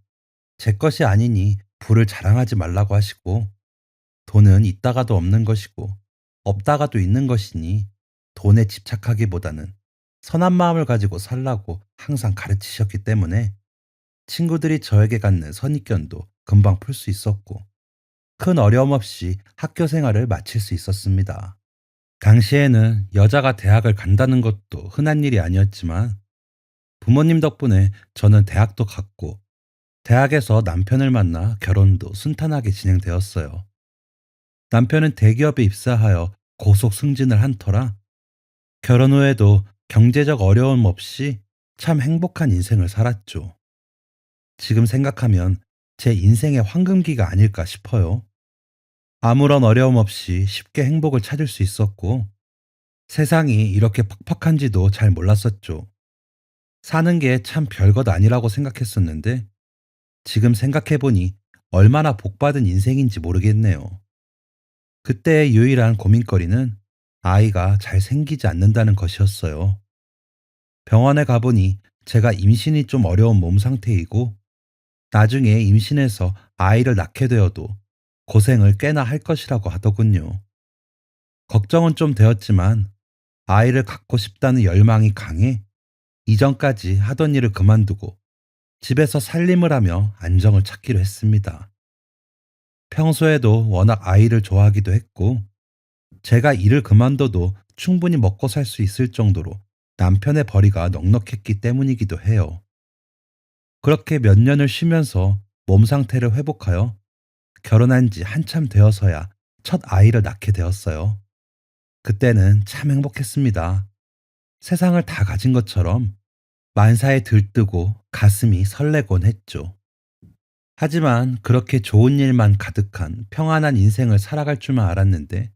제 것이 아니니 부를 자랑하지 말라고 하시고 돈은 있다가도 없는 것이고 없다가도 있는 것이니 돈에 집착하기보다는 선한 마음을 가지고 살라고 항상 가르치셨기 때문에 친구들이 저에게 갖는 선입견도 금방 풀 수 있었고 큰 어려움 없이 학교 생활을 마칠 수 있었습니다. 당시에는 여자가 대학을 간다는 것도 흔한 일이 아니었지만 부모님 덕분에 저는 대학도 갔고 대학에서 남편을 만나 결혼도 순탄하게 진행되었어요. 남편은 대기업에 입사하여 고속 승진을 한 터라 결혼 후에도 경제적 어려움 없이 참 행복한 인생을 살았죠. 지금 생각하면 제 인생의 황금기가 아닐까 싶어요. 아무런 어려움 없이 쉽게 행복을 찾을 수 있었고 세상이 이렇게 팍팍한지도 잘 몰랐었죠. 사는 게 참 별것 아니라고 생각했었는데 지금 생각해보니 얼마나 복받은 인생인지 모르겠네요. 그때의 유일한 고민거리는 아이가 잘 생기지 않는다는 것이었어요. 병원에 가보니 제가 임신이 좀 어려운 몸 상태이고 나중에 임신해서 아이를 낳게 되어도 고생을 꽤나 할 것이라고 하더군요. 걱정은 좀 되었지만 아이를 갖고 싶다는 열망이 강해 이전까지 하던 일을 그만두고 집에서 살림을 하며 안정을 찾기로 했습니다. 평소에도 워낙 아이를 좋아하기도 했고 제가 일을 그만둬도 충분히 먹고 살 수 있을 정도로 남편의 벌이가 넉넉했기 때문이기도 해요. 그렇게 몇 년을 쉬면서 몸 상태를 회복하여 결혼한 지 한참 되어서야 첫 아이를 낳게 되었어요. 그때는 참 행복했습니다. 세상을 다 가진 것처럼 만사에 들뜨고 가슴이 설레곤 했죠. 하지만 그렇게 좋은 일만 가득한 평안한 인생을 살아갈 줄만 알았는데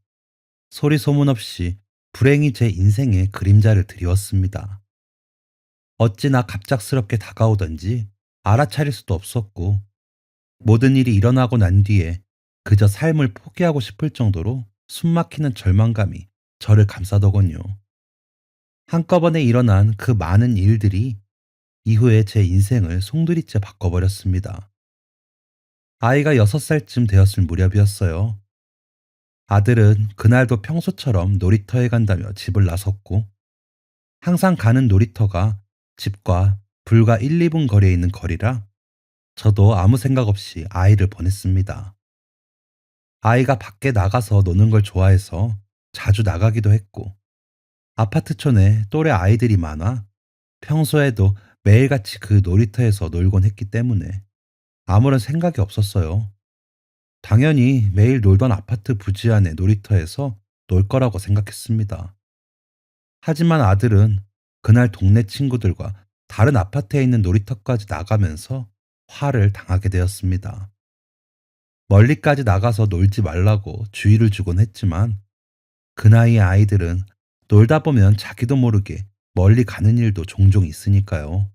소리 소문 없이 불행이 제 인생에 그림자를 드리웠습니다. 어찌나 갑작스럽게 다가오던지 알아차릴 수도 없었고 모든 일이 일어나고 난 뒤에 그저 삶을 포기하고 싶을 정도로 숨막히는 절망감이 저를 감싸더군요. 한꺼번에 일어난 그 많은 일들이 이후에 제 인생을 송두리째 바꿔버렸습니다. 아이가 6살쯤 되었을 무렵이었어요. 아들은 그날도 평소처럼 놀이터에 간다며 집을 나섰고 항상 가는 놀이터가 집과 불과 1, 2분 거리에 있는 거리라 저도 아무 생각 없이 아이를 보냈습니다. 아이가 밖에 나가서 노는 걸 좋아해서 자주 나가기도 했고 아파트촌에 또래 아이들이 많아 평소에도 매일같이 그 놀이터에서 놀곤 했기 때문에 아무런 생각이 없었어요. 당연히 매일 놀던 아파트 부지 안의 놀이터에서 놀 거라고 생각했습니다. 하지만 아들은 그날 동네 친구들과 다른 아파트에 있는 놀이터까지 나가면서 화를 당하게 되었습니다. 멀리까지 나가서 놀지 말라고 주의를 주곤 했지만 그 나이의 아이들은 놀다 보면 자기도 모르게 멀리 가는 일도 종종 있으니까요.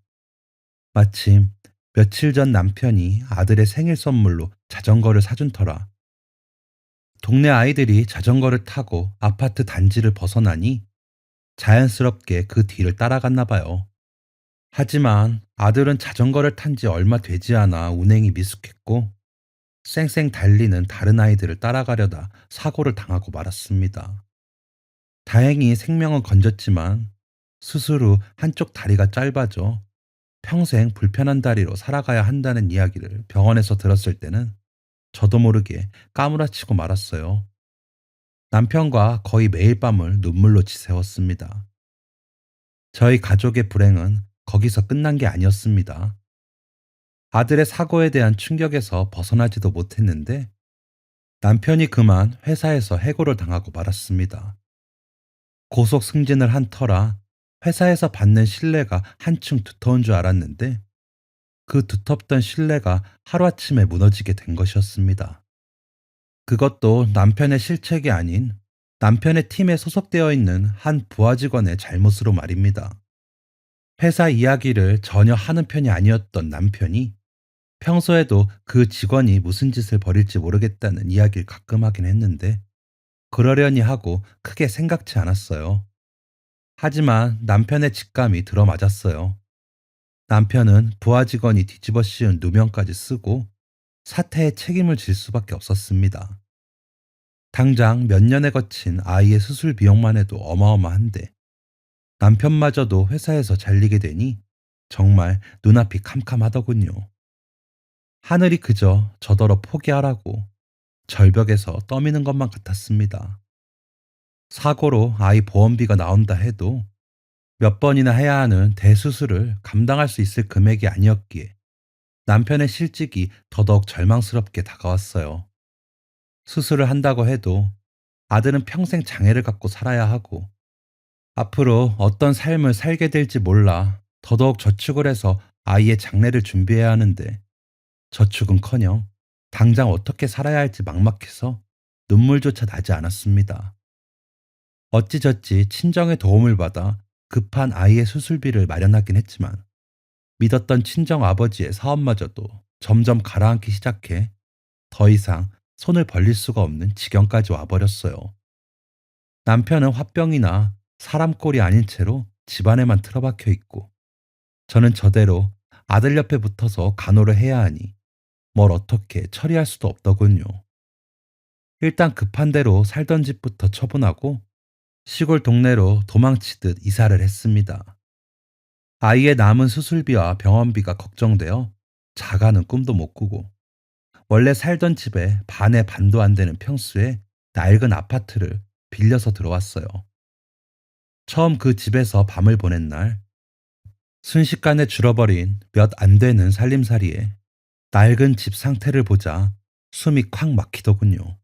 마침 며칠 전 남편이 아들의 생일 선물로 자전거를 사준 터라 동네 아이들이 자전거를 타고 아파트 단지를 벗어나니 자연스럽게 그 뒤를 따라갔나 봐요. 하지만 아들은 자전거를 탄지 얼마 되지 않아 운행이 미숙했고 쌩쌩 달리는 다른 아이들을 따라가려다 사고를 당하고 말았습니다. 다행히 생명은 건졌지만 수술 후 한쪽 다리가 짧아져 평생 불편한 다리로 살아가야 한다는 이야기를 병원에서 들었을 때는 저도 모르게 까무라치고 말았어요. 남편과 거의 매일 밤을 눈물로 지새웠습니다. 저희 가족의 불행은 거기서 끝난 게 아니었습니다. 아들의 사고에 대한 충격에서 벗어나지도 못했는데 남편이 그만 회사에서 해고를 당하고 말았습니다. 고속 승진을 한 터라 회사에서 받는 신뢰가 한층 두터운 줄 알았는데 그 두텁던 신뢰가 하루아침에 무너지게 된 것이었습니다. 그것도 남편의 실책이 아닌 남편의 팀에 소속되어 있는 한 부하 직원의 잘못으로 말입니다. 회사 이야기를 전혀 하는 편이 아니었던 남편이 평소에도 그 직원이 무슨 짓을 벌일지 모르겠다는 이야기를 가끔 하긴 했는데 그러려니 하고 크게 생각지 않았어요. 하지만 남편의 직감이 들어맞았어요. 남편은 부하 직원이 뒤집어 씌운 누명까지 쓰고 사태에 책임을 질 수밖에 없었습니다. 당장 몇 년에 거친 아이의 수술 비용만 해도 어마어마한데 남편마저도 회사에서 잘리게 되니 정말 눈앞이 캄캄하더군요. 하늘이 그저 저더러 포기하라고 절벽에서 떠미는 것만 같았습니다. 사고로 아이 보험비가 나온다 해도 몇 번이나 해야 하는 대수술을 감당할 수 있을 금액이 아니었기에 남편의 실직이 더더욱 절망스럽게 다가왔어요. 수술을 한다고 해도 아들은 평생 장애를 갖고 살아야 하고 앞으로 어떤 삶을 살게 될지 몰라 더더욱 저축을 해서 아이의 장래를 준비해야 하는데 저축은커녕 당장 어떻게 살아야 할지 막막해서 눈물조차 나지 않았습니다. 어찌저찌 친정의 도움을 받아 급한 아이의 수술비를 마련하긴 했지만 믿었던 친정 아버지의 사업마저도 점점 가라앉기 시작해 더 이상 손을 벌릴 수가 없는 지경까지 와버렸어요. 남편은 화병이나 사람 꼴이 아닌 채로 집안에만 틀어박혀 있고, 저는 저대로 아들 옆에 붙어서 간호를 해야 하니 뭘 어떻게 처리할 수도 없더군요. 일단 급한 대로 살던 집부터 처분하고 시골 동네로 도망치듯 이사를 했습니다. 아이의 남은 수술비와 병원비가 걱정되어 자가는 꿈도 못 꾸고, 원래 살던 집에 반의 반도 안 되는 평수에 낡은 아파트를 빌려서 들어왔어요. 처음 그 집에서 밤을 보낸 날, 순식간에 줄어버린 몇 안 되는 살림살이에 낡은 집 상태를 보자 숨이 콱 막히더군요.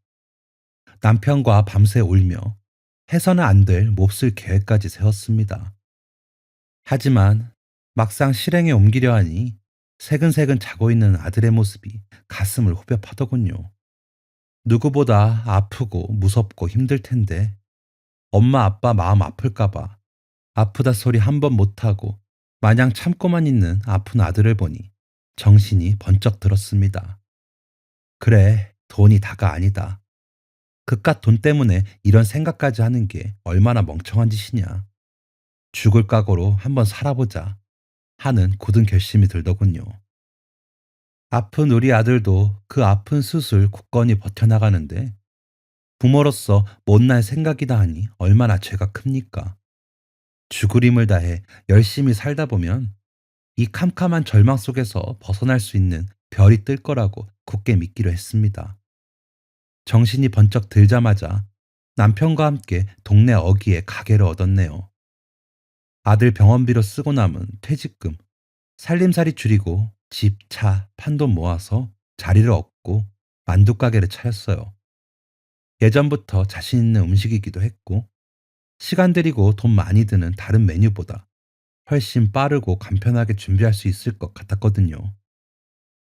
남편과 밤새 울며 해서는 안 될 몹쓸 계획까지 세웠습니다. 하지만 막상 실행에 옮기려 하니 새근새근 자고 있는 아들의 모습이 가슴을 후벼 파더군요. 누구보다 아프고 무섭고 힘들 텐데 엄마 아빠 마음 아플까봐 아프다 소리 한 번 못하고 마냥 참고만 있는 아픈 아들을 보니 정신이 번쩍 들었습니다. 그래, 돈이 다가 아니다. 그깟 돈 때문에 이런 생각까지 하는 게 얼마나 멍청한 짓이냐. 죽을 각오로 한번 살아보자 하는 굳은 결심이 들더군요. 아픈 우리 아들도 그 아픈 수술 굳건히 버텨나가는데 부모로서 못날 생각이다 하니 얼마나 죄가 큽니까? 죽을 힘을 다해 열심히 살다 보면 이 캄캄한 절망 속에서 벗어날 수 있는 별이 뜰 거라고 굳게 믿기로 했습니다. 정신이 번쩍 들자마자 남편과 함께 동네 어귀에 가게를 얻었네요. 아들 병원비로 쓰고 남은 퇴직금, 살림살이 줄이고 집, 차, 판돈 모아서 자리를 얻고 만두가게를 차렸어요. 예전부터 자신 있는 음식이기도 했고, 시간 들이고 돈 많이 드는 다른 메뉴보다 훨씬 빠르고 간편하게 준비할 수 있을 것 같았거든요.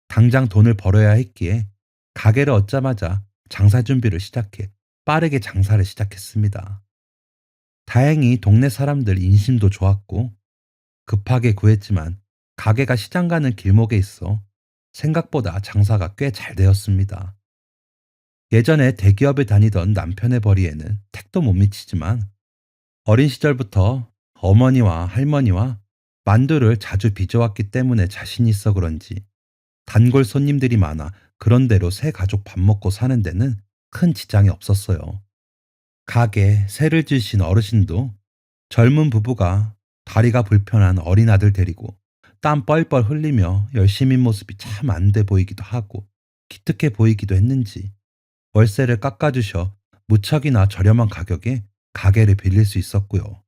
당장 돈을 벌어야 했기에 가게를 얻자마자 장사 준비를 시작해 빠르게 장사를 시작했습니다. 다행히 동네 사람들 인심도 좋았고, 급하게 구했지만 가게가 시장 가는 길목에 있어 생각보다 장사가 꽤 잘 되었습니다. 예전에 대기업에 다니던 남편의 벌이에는 택도 못 미치지만 어린 시절부터 어머니와 할머니와 만두를 자주 빚어왔기 때문에 자신이 있어 그런지 단골 손님들이 많아 그런대로 새 가족 밥 먹고 사는 데는 큰 지장이 없었어요. 가게 새를 지으신 어르신도 젊은 부부가 다리가 불편한 어린 아들 데리고 땀 뻘뻘 흘리며 열심인 모습이 참 안 돼 보이기도 하고 기특해 보이기도 했는지 월세를 깎아주셔 무척이나 저렴한 가격에 가게를 빌릴 수 있었고요.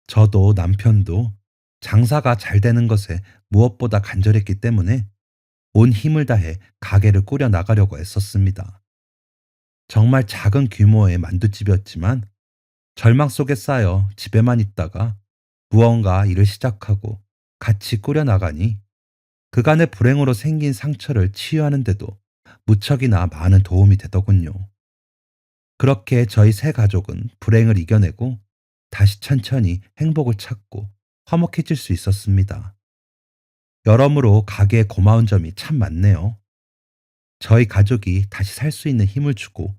저도 남편도 장사가 잘 되는 것에 무엇보다 간절했기 때문에 온 힘을 다해 가게를 꾸려 나가려고 애썼습니다. 정말 작은 규모의 만두집이었지만 절망 속에 쌓여 집에만 있다가 무언가 일을 시작하고 같이 꾸려 나가니 그간의 불행으로 생긴 상처를 치유하는데도 무척이나 많은 도움이 되더군요. 그렇게 저희 세 가족은 불행을 이겨내고 다시 천천히 행복을 찾고 화목해질 수 있었습니다. 여러모로 가게에 고마운 점이 참 많네요. 저희 가족이 다시 살 수 있는 힘을 주고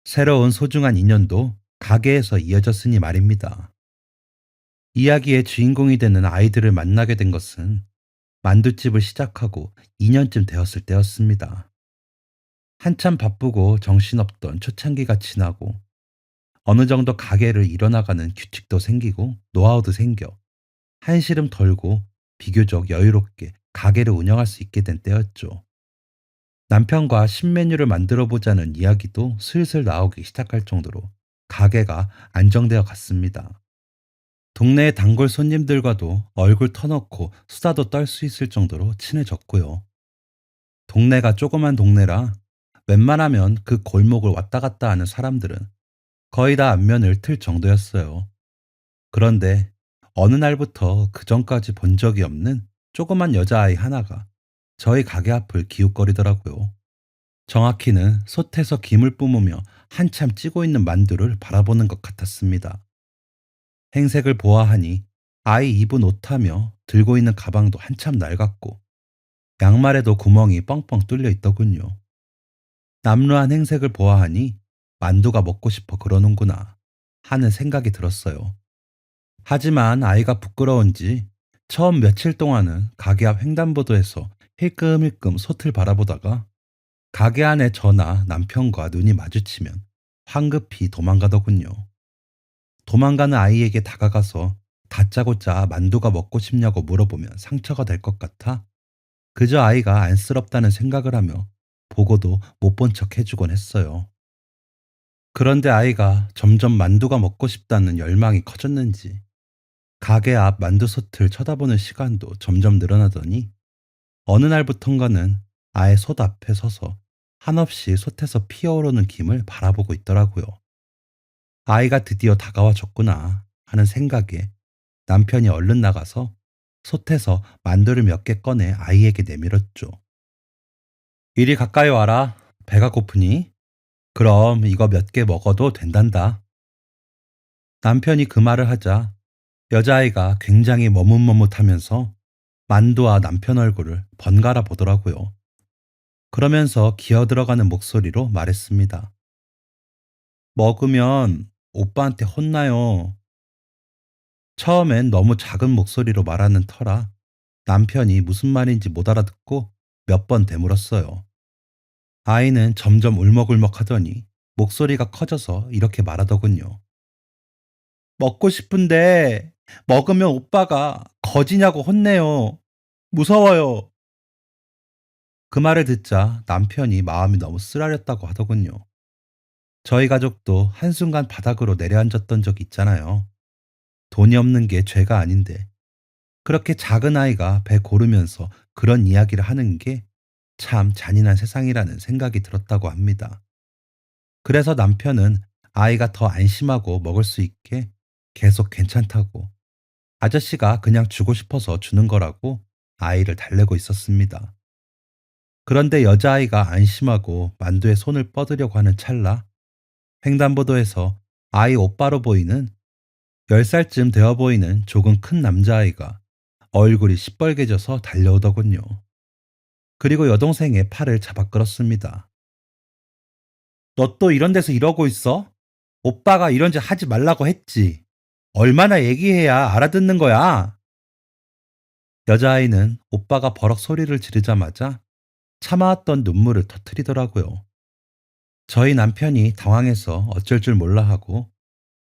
새로운 소중한 인연도 가게에서 이어졌으니 말입니다. 이야기의 주인공이 되는 아이들을 만나게 된 것은 만둣집을 시작하고 2년쯤 되었을 때였습니다. 한참 바쁘고 정신없던 초창기가 지나고 어느 정도 가게를 이뤄나가는 규칙도 생기고 노하우도 생겨 한시름 덜고 비교적 여유롭게 가게를 운영할 수 있게 된 때였죠. 남편과 신메뉴를 만들어 보자는 이야기도 슬슬 나오기 시작할 정도로 가게가 안정되어 갔습니다. 동네의 단골 손님들과도 얼굴 터놓고 수다도 떨 수 있을 정도로 친해졌고요. 동네가 조그만 동네라 웬만하면 그 골목을 왔다 갔다 하는 사람들은 거의 다 안면을 틀 정도였어요. 그런데 어느 날부터 그전까지 본 적이 없는 조그만 여자아이 하나가 저희 가게 앞을 기웃거리더라고요. 정확히는 솥에서 김을 뿜으며 한참 찌고 있는 만두를 바라보는 것 같았습니다. 행색을 보아하니 아이 입은 옷하며 들고 있는 가방도 한참 낡았고 양말에도 구멍이 뻥뻥 뚫려 있더군요. 남루한 행색을 보아하니 만두가 먹고 싶어 그러는구나 하는 생각이 들었어요. 하지만 아이가 부끄러운지 처음 며칠 동안은 가게 앞 횡단보도에서 힐끔힐끔 솥을 바라보다가 가게 안에 저나 남편과 눈이 마주치면 황급히 도망가더군요. 도망가는 아이에게 다가가서 다짜고짜 만두가 먹고 싶냐고 물어보면 상처가 될 것 같아 그저 아이가 안쓰럽다는 생각을 하며 보고도 못 본 척 해주곤 했어요. 그런데 아이가 점점 만두가 먹고 싶다는 열망이 커졌는지 가게 앞 만두솥을 쳐다보는 시간도 점점 늘어나더니 어느 날부턴가는 아예 솥 앞에 서서 한없이 솥에서 피어오르는 김을 바라보고 있더라고요. 아이가 드디어 다가와 줬구나 하는 생각에 남편이 얼른 나가서 솥에서 만두를 몇 개 꺼내 아이에게 내밀었죠. 이리 가까이 와라. 배가 고프니? 그럼 이거 몇 개 먹어도 된단다. 남편이 그 말을 하자 여자아이가 굉장히 머뭇머뭇하면서 만두와 남편 얼굴을 번갈아 보더라고요. 그러면서 기어 들어가는 목소리로 말했습니다. 먹으면 오빠한테 혼나요. 처음엔 너무 작은 목소리로 말하는 터라 남편이 무슨 말인지 못 알아듣고 몇 번 되물었어요. 아이는 점점 울먹울먹 하더니 목소리가 커져서 이렇게 말하더군요. 먹고 싶은데 먹으면 오빠가 거지냐고 혼내요. 무서워요. 그 말을 듣자 남편이 마음이 너무 쓰라렸다고 하더군요. 저희 가족도 한순간 바닥으로 내려앉았던 적 있잖아요. 돈이 없는 게 죄가 아닌데 그렇게 작은 아이가 배 고르면서 그런 이야기를 하는 게 참 잔인한 세상이라는 생각이 들었다고 합니다. 그래서 남편은 아이가 더 안심하고 먹을 수 있게 계속 괜찮다고 아저씨가 그냥 주고 싶어서 주는 거라고 아이를 달래고 있었습니다. 그런데 여자아이가 안심하고 만두에 손을 뻗으려고 하는 찰나 횡단보도에서 아이 오빠로 보이는 10살쯤 되어 보이는 조금 큰 남자아이가 얼굴이 시뻘개져서 달려오더군요. 그리고 여동생의 팔을 잡아 끌었습니다. 너 또 이런 데서 이러고 있어? 오빠가 이런 짓 하지 말라고 했지. 얼마나 얘기해야 알아듣는 거야? 여자아이는 오빠가 버럭 소리를 지르자마자 참아왔던 눈물을 터뜨리더라고요. 저희 남편이 당황해서 어쩔 줄 몰라 하고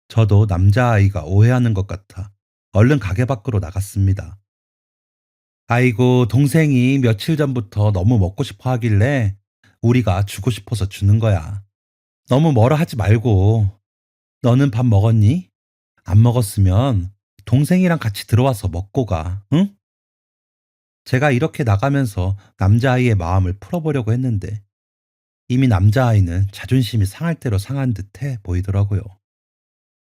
저도 남자아이가 오해하는 것 같아 얼른 가게 밖으로 나갔습니다. 아이고, 동생이 며칠 전부터 너무 먹고 싶어 하길래 우리가 주고 싶어서 주는 거야. 너무 뭐라 하지 말고. 너는 밥 먹었니? 안 먹었으면 동생이랑 같이 들어와서 먹고 가, 응? 제가 이렇게 나가면서 남자아이의 마음을 풀어보려고 했는데 이미 남자아이는 자존심이 상할 대로 상한 듯해 보이더라고요.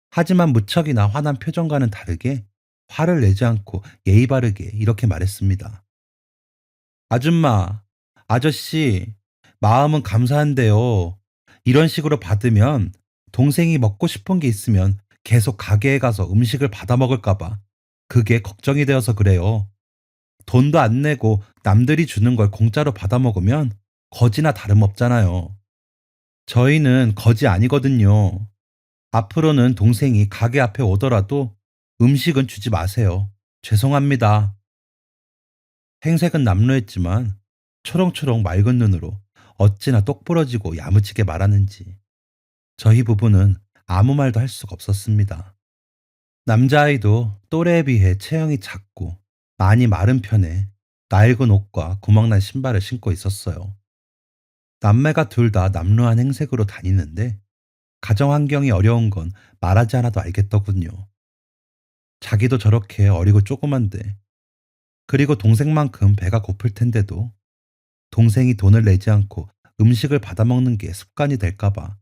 하지만 무척이나 화난 표정과는 다르게 화를 내지 않고 예의 바르게 이렇게 말했습니다. 아줌마, 아저씨, 마음은 감사한데요. 이런 식으로 받으면 동생이 먹고 싶은 게 있으면 계속 가게에 가서 음식을 받아 먹을까봐 그게 걱정이 되어서 그래요. 돈도 안 내고 남들이 주는 걸 공짜로 받아 먹으면 거지나 다름없잖아요. 저희는 거지 아니거든요. 앞으로는 동생이 가게 앞에 오더라도 음식은 주지 마세요. 죄송합니다. 행색은 남루했지만 초롱초롱 맑은 눈으로 어찌나 똑부러지고 야무지게 말하는지 저희 부부는 아무 말도 할 수가 없었습니다. 남자아이도 또래에 비해 체형이 작고 많이 마른 편에 낡은 옷과 구멍난 신발을 신고 있었어요. 남매가 둘 다 남루한 행색으로 다니는데 가정 환경이 어려운 건 말하지 않아도 알겠더군요. 자기도 저렇게 어리고 조그만데 그리고 동생만큼 배가 고플 텐데도 동생이 돈을 내지 않고 음식을 받아먹는 게 습관이 될까봐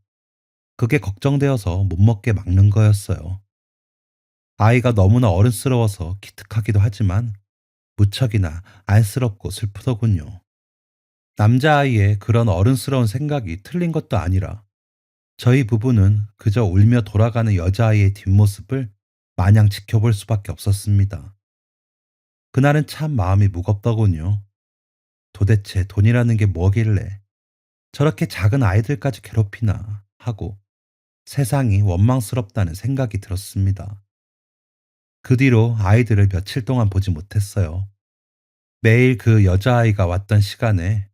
그게 걱정되어서 못 먹게 막는 거였어요. 아이가 너무나 어른스러워서 기특하기도 하지만 무척이나 안쓰럽고 슬프더군요. 남자아이의 그런 어른스러운 생각이 틀린 것도 아니라 저희 부부는 그저 울며 돌아가는 여자아이의 뒷모습을 마냥 지켜볼 수밖에 없었습니다. 그날은 참 마음이 무겁더군요. 도대체 돈이라는 게 뭐길래 저렇게 작은 아이들까지 괴롭히나 하고 세상이 원망스럽다는 생각이 들었습니다. 그 뒤로 아이들을 며칠 동안 보지 못했어요. 매일 그 여자아이가 왔던 시간에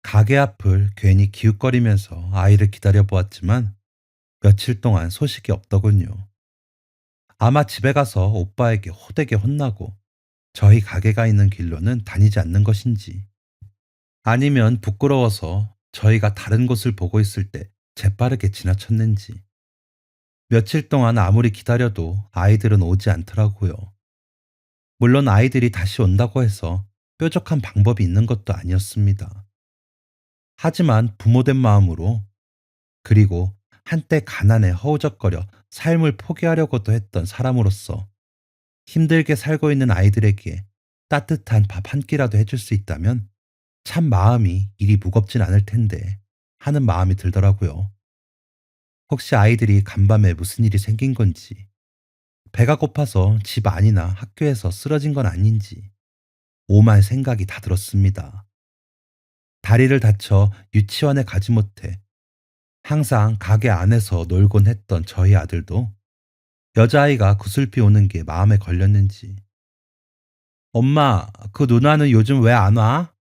가게 앞을 괜히 기웃거리면서 아이를 기다려 보았지만 며칠 동안 소식이 없더군요. 아마 집에 가서 오빠에게 호되게 혼나고 저희 가게가 있는 길로는 다니지 않는 것인지, 아니면 부끄러워서 저희가 다른 곳을 보고 있을 때 재빠르게 지나쳤는지, 며칠 동안 아무리 기다려도 아이들은 오지 않더라고요. 물론 아이들이 다시 온다고 해서 뾰족한 방법이 있는 것도 아니었습니다. 하지만 부모된 마음으로, 그리고 한때 가난에 허우적거려 삶을 포기하려고도 했던 사람으로서 힘들게 살고 있는 아이들에게 따뜻한 밥 한 끼라도 해줄 수 있다면 참 마음이 이리 무겁진 않을 텐데 하는 마음이 들더라고요. 혹시 아이들이 간밤에 무슨 일이 생긴 건지, 배가 고파서 집 안이나 학교에서 쓰러진 건 아닌지 오만 생각이 다 들었습니다. 다리를 다쳐 유치원에 가지 못해 항상 가게 안에서 놀곤 했던 저희 아들도 여자아이가 구슬피 오는 게 마음에 걸렸는지, 엄마, 그 누나는 요즘 왜 안 와?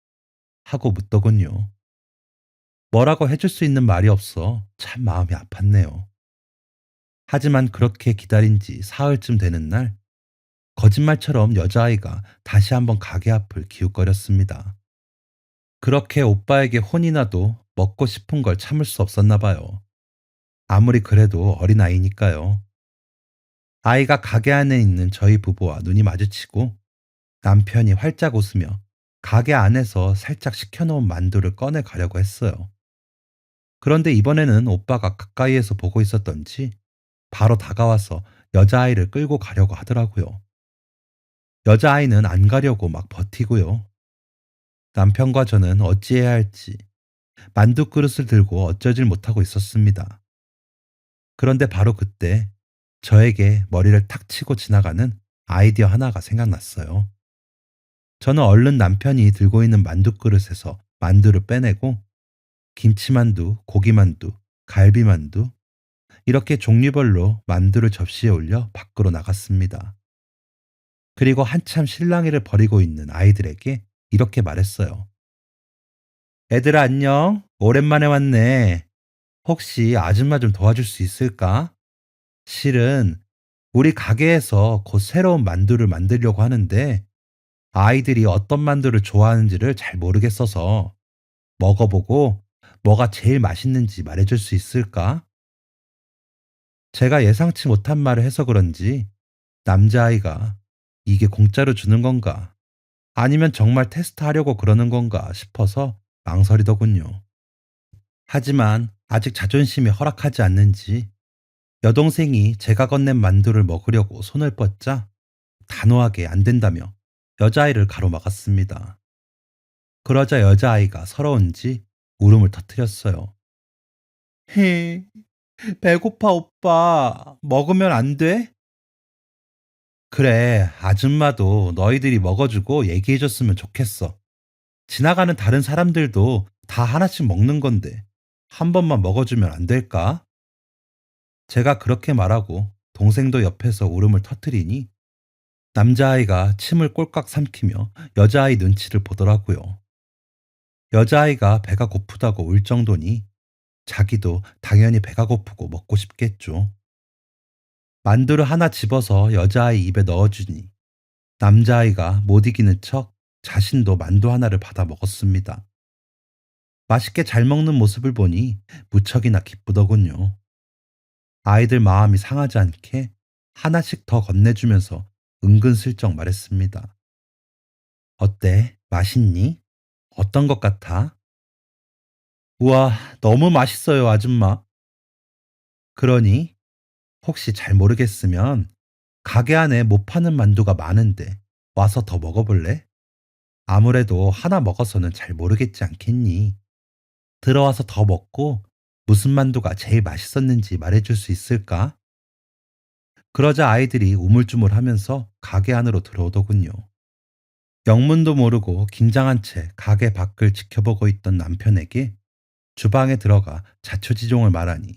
하고 묻더군요. 뭐라고 해줄 수 있는 말이 없어 참 마음이 아팠네요. 하지만 그렇게 기다린 지 사흘쯤 되는 날, 거짓말처럼 여자아이가 다시 한번 가게 앞을 기웃거렸습니다. 그렇게 오빠에게 혼이 나도 먹고 싶은 걸 참을 수 없었나 봐요. 아무리 그래도 어린아이니까요. 아이가 가게 안에 있는 저희 부부와 눈이 마주치고 남편이 활짝 웃으며 가게 안에서 살짝 식혀놓은 만두를 꺼내 가려고 했어요. 그런데 이번에는 오빠가 가까이에서 보고 있었던지 바로 다가와서 여자아이를 끌고 가려고 하더라고요. 여자아이는 안 가려고 막 버티고요. 남편과 저는 어찌해야 할지 만두 그릇을 들고 어쩌질 못하고 있었습니다. 그런데 바로 그때 저에게 머리를 탁 치고 지나가는 아이디어 하나가 생각났어요. 저는 얼른 남편이 들고 있는 만두 그릇에서 만두를 빼내고 김치만두, 고기만두, 갈비만두, 이렇게 종류별로 만두를 접시에 올려 밖으로 나갔습니다. 그리고 한참 실랑이를 벌이고 있는 아이들에게 이렇게 말했어요. 애들아 안녕. 오랜만에 왔네. 혹시 아줌마 좀 도와줄 수 있을까? 실은 우리 가게에서 곧 새로운 만두를 만들려고 하는데 아이들이 어떤 만두를 좋아하는지를 잘 모르겠어서 먹어보고 뭐가 제일 맛있는지 말해줄 수 있을까? 제가 예상치 못한 말을 해서 그런지 남자아이가 이게 공짜로 주는 건가? 아니면 정말 테스트하려고 그러는 건가 싶어서 망설이더군요. 하지만 아직 자존심이 허락하지 않는지 여동생이 제가 건넨 만두를 먹으려고 손을 뻗자 단호하게 안 된다며 여자아이를 가로막았습니다. 그러자 여자아이가 서러운지 울음을 터뜨렸어요. 헤, 배고파 오빠. 먹으면 안 돼? 그래, 아줌마도 너희들이 먹어주고 얘기해줬으면 좋겠어. 지나가는 다른 사람들도 다 하나씩 먹는 건데 한 번만 먹어주면 안 될까? 제가 그렇게 말하고 동생도 옆에서 울음을 터뜨리니 남자아이가 침을 꼴깍 삼키며 여자아이 눈치를 보더라고요. 여자아이가 배가 고프다고 울 정도니 자기도 당연히 배가 고프고 먹고 싶겠죠. 만두를 하나 집어서 여자아이 입에 넣어주니 남자아이가 못 이기는 척 자신도 만두 하나를 받아 먹었습니다. 맛있게 잘 먹는 모습을 보니 무척이나 기쁘더군요. 아이들 마음이 상하지 않게 하나씩 더 건네주면서 은근슬쩍 말했습니다. 어때? 맛있니? 어떤 것 같아? 우와, 너무 맛있어요, 아줌마. 그러니 혹시 잘 모르겠으면 가게 안에 못 파는 만두가 많은데 와서 더 먹어볼래? 아무래도 하나 먹어서는 잘 모르겠지 않겠니? 들어와서 더 먹고 무슨 만두가 제일 맛있었는지 말해줄 수 있을까? 그러자 아이들이 우물쭈물하면서 가게 안으로 들어오더군요. 영문도 모르고 긴장한 채 가게 밖을 지켜보고 있던 남편에게 주방에 들어가 자초지종을 말하니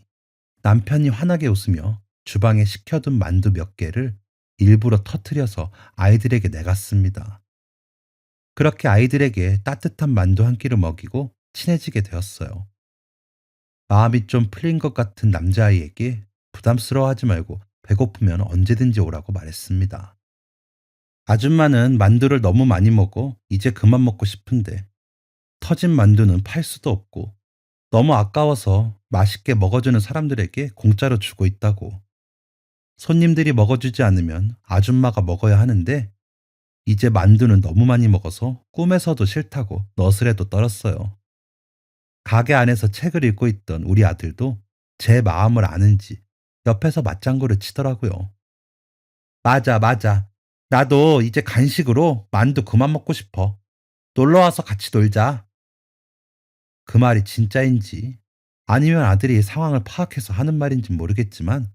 남편이 환하게 웃으며 주방에 식혀둔 만두 몇 개를 일부러 터트려서 아이들에게 내갔습니다. 그렇게 아이들에게 따뜻한 만두 한 끼를 먹이고 친해지게 되었어요. 마음이 좀 풀린 것 같은 남자아이에게 부담스러워하지 말고 배고프면 언제든지 오라고 말했습니다. 아줌마는 만두를 너무 많이 먹어 이제 그만 먹고 싶은데 터진 만두는 팔 수도 없고 너무 아까워서 맛있게 먹어주는 사람들에게 공짜로 주고 있다고. 손님들이 먹어주지 않으면 아줌마가 먹어야 하는데 이제 만두는 너무 많이 먹어서 꿈에서도 싫다고 너스레도 떨었어요. 가게 안에서 책을 읽고 있던 우리 아들도 제 마음을 아는지 옆에서 맞장구를 치더라고요. 맞아, 맞아. 나도 이제 간식으로 만두 그만 먹고 싶어. 놀러 와서 같이 놀자. 그 말이 진짜인지 아니면 아들이 상황을 파악해서 하는 말인지 모르겠지만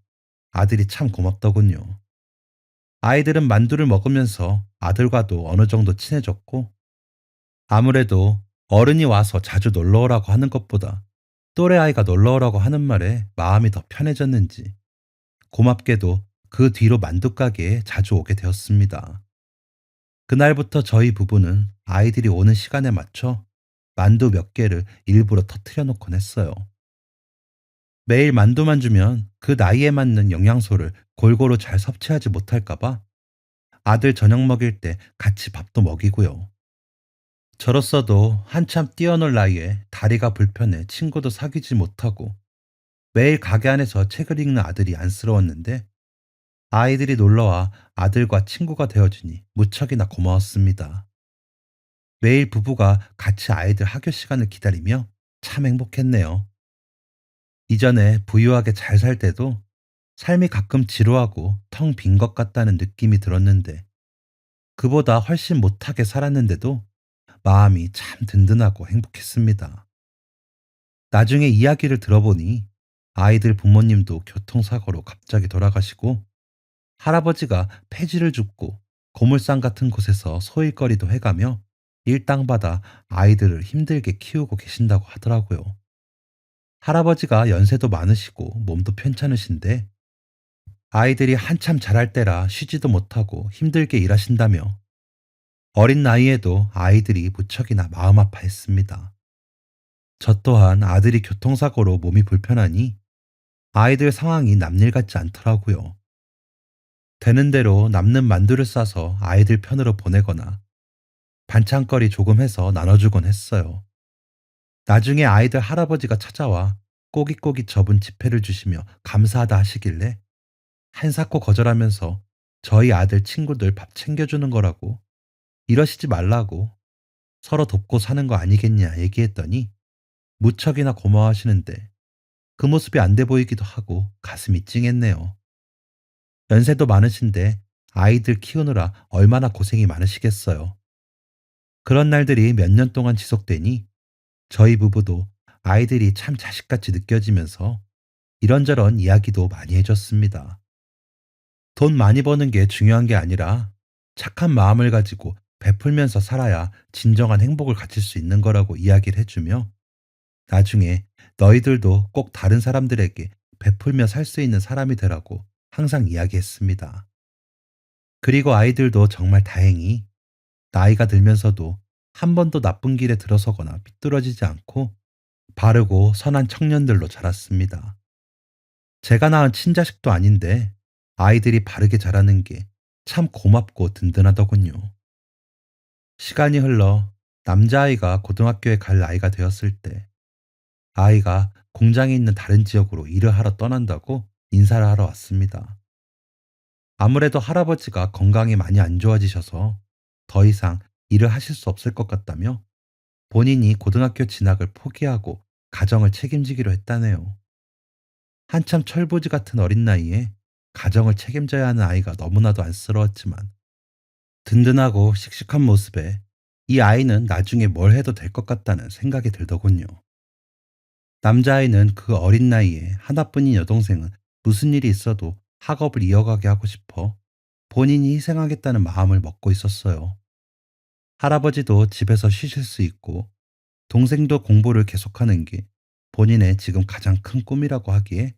아들이 참 고맙더군요. 아이들은 만두를 먹으면서 아들과도 어느 정도 친해졌고 아무래도 어른이 와서 자주 놀러 오라고 하는 것보다 또래 아이가 놀러 오라고 하는 말에 마음이 더 편해졌는지 고맙게도 그 뒤로 만두 가게에 자주 오게 되었습니다. 그날부터 저희 부부는 아이들이 오는 시간에 맞춰 만두 몇 개를 일부러 터트려 놓곤 했어요. 매일 만두만 주면 그 나이에 맞는 영양소를 골고루 잘 섭취하지 못할까봐 아들 저녁 먹일 때 같이 밥도 먹이고요. 저로서도 한참 뛰어놀 나이에 다리가 불편해 친구도 사귀지 못하고 매일 가게 안에서 책을 읽는 아들이 안쓰러웠는데 아이들이 놀러와 아들과 친구가 되어주니 무척이나 고마웠습니다. 매일 부부가 같이 아이들 학교 시간을 기다리며 참 행복했네요. 이전에 부유하게 잘 살 때도 삶이 가끔 지루하고 텅 빈 것 같다는 느낌이 들었는데 그보다 훨씬 못하게 살았는데도 마음이 참 든든하고 행복했습니다. 나중에 이야기를 들어보니 아이들 부모님도 교통사고로 갑자기 돌아가시고 할아버지가 폐지를 줍고 고물상 같은 곳에서 소일거리도 해가며 일당받아 아이들을 힘들게 키우고 계신다고 하더라고요. 할아버지가 연세도 많으시고 몸도 편찮으신데 아이들이 한참 자랄 때라 쉬지도 못하고 힘들게 일하신다며 어린 나이에도 아이들이 무척이나 마음 아파했습니다. 저 또한 아들이 교통사고로 몸이 불편하니 아이들 상황이 남일 같지 않더라고요. 되는 대로 남는 만두를 싸서 아이들 편으로 보내거나 반찬거리 조금 해서 나눠주곤 했어요. 나중에 아이들 할아버지가 찾아와 꼬깃꼬깃 접은 지폐를 주시며 감사하다 하시길래 한사코 거절하면서 저희 아들 친구들 밥 챙겨주는 거라고 이러시지 말라고 서로 돕고 사는 거 아니겠냐 얘기했더니 무척이나 고마워하시는데 그 모습이 안 돼 보이기도 하고 가슴이 찡했네요. 연세도 많으신데 아이들 키우느라 얼마나 고생이 많으시겠어요. 그런 날들이 몇 년 동안 지속되니 저희 부부도 아이들이 참 자식같이 느껴지면서 이런저런 이야기도 많이 해줬습니다. 돈 많이 버는 게 중요한 게 아니라 착한 마음을 가지고 베풀면서 살아야 진정한 행복을 가질 수 있는 거라고 이야기를 해주며 나중에 너희들도 꼭 다른 사람들에게 베풀며 살 수 있는 사람이 되라고 항상 이야기했습니다. 그리고 아이들도 정말 다행히 나이가 들면서도 한 번도 나쁜 길에 들어서거나 삐뚤어지지 않고 바르고 선한 청년들로 자랐습니다. 제가 낳은 친자식도 아닌데 아이들이 바르게 자라는 게 참 고맙고 든든하더군요. 시간이 흘러 남자아이가 고등학교에 갈 나이가 되었을 때 아이가 공장에 있는 다른 지역으로 일을 하러 떠난다고 인사를 하러 왔습니다. 아무래도 할아버지가 건강이 많이 안 좋아지셔서 더 이상 일을 하실 수 없을 것 같다며 본인이 고등학교 진학을 포기하고 가정을 책임지기로 했다네요. 한참 철부지 같은 어린 나이에 가정을 책임져야 하는 아이가 너무나도 안쓰러웠지만 든든하고 씩씩한 모습에 이 아이는 나중에 뭘 해도 될 것 같다는 생각이 들더군요. 남자아이는 그 어린 나이에 하나뿐인 여동생은 무슨 일이 있어도 학업을 이어가게 하고 싶어 본인이 희생하겠다는 마음을 먹고 있었어요. 할아버지도 집에서 쉬실 수 있고 동생도 공부를 계속하는 게 본인의 지금 가장 큰 꿈이라고 하기에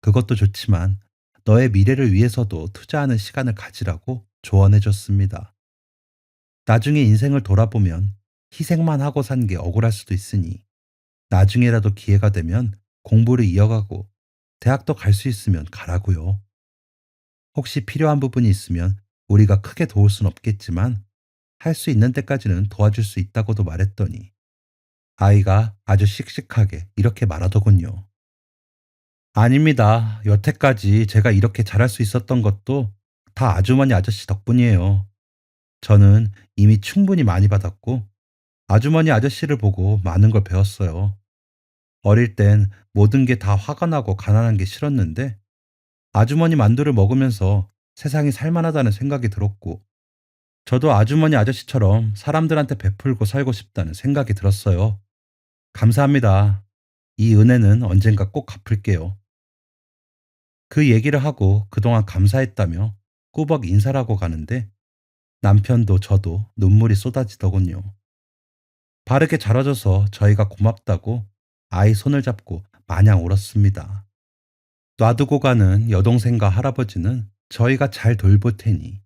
그것도 좋지만 너의 미래를 위해서도 투자하는 시간을 가지라고 조언해 줬습니다. 나중에 인생을 돌아보면 희생만 하고 산 게 억울할 수도 있으니 나중에라도 기회가 되면 공부를 이어가고 대학도 갈 수 있으면 가라고요. 혹시 필요한 부분이 있으면 우리가 크게 도울 순 없겠지만 할 수 있는 데까지는 도와줄 수 있다고도 말했더니 아이가 아주 씩씩하게 이렇게 말하더군요. 아닙니다. 여태까지 제가 이렇게 잘할 수 있었던 것도 다 아주머니 아저씨 덕분이에요. 저는 이미 충분히 많이 받았고 아주머니 아저씨를 보고 많은 걸 배웠어요. 어릴 땐 모든 게 다 화가 나고 가난한 게 싫었는데 아주머니 만두를 먹으면서 세상이 살만하다는 생각이 들었고 저도 아주머니 아저씨처럼 사람들한테 베풀고 살고 싶다는 생각이 들었어요. 감사합니다. 이 은혜는 언젠가 꼭 갚을게요. 그 얘기를 하고 그동안 감사했다며 꾸벅 인사를 하고 가는데 남편도 저도 눈물이 쏟아지더군요. 바르게 자라줘서 저희가 고맙다고 아이 손을 잡고 마냥 울었습니다. 놔두고 가는 여동생과 할아버지는 저희가 잘 돌볼 테니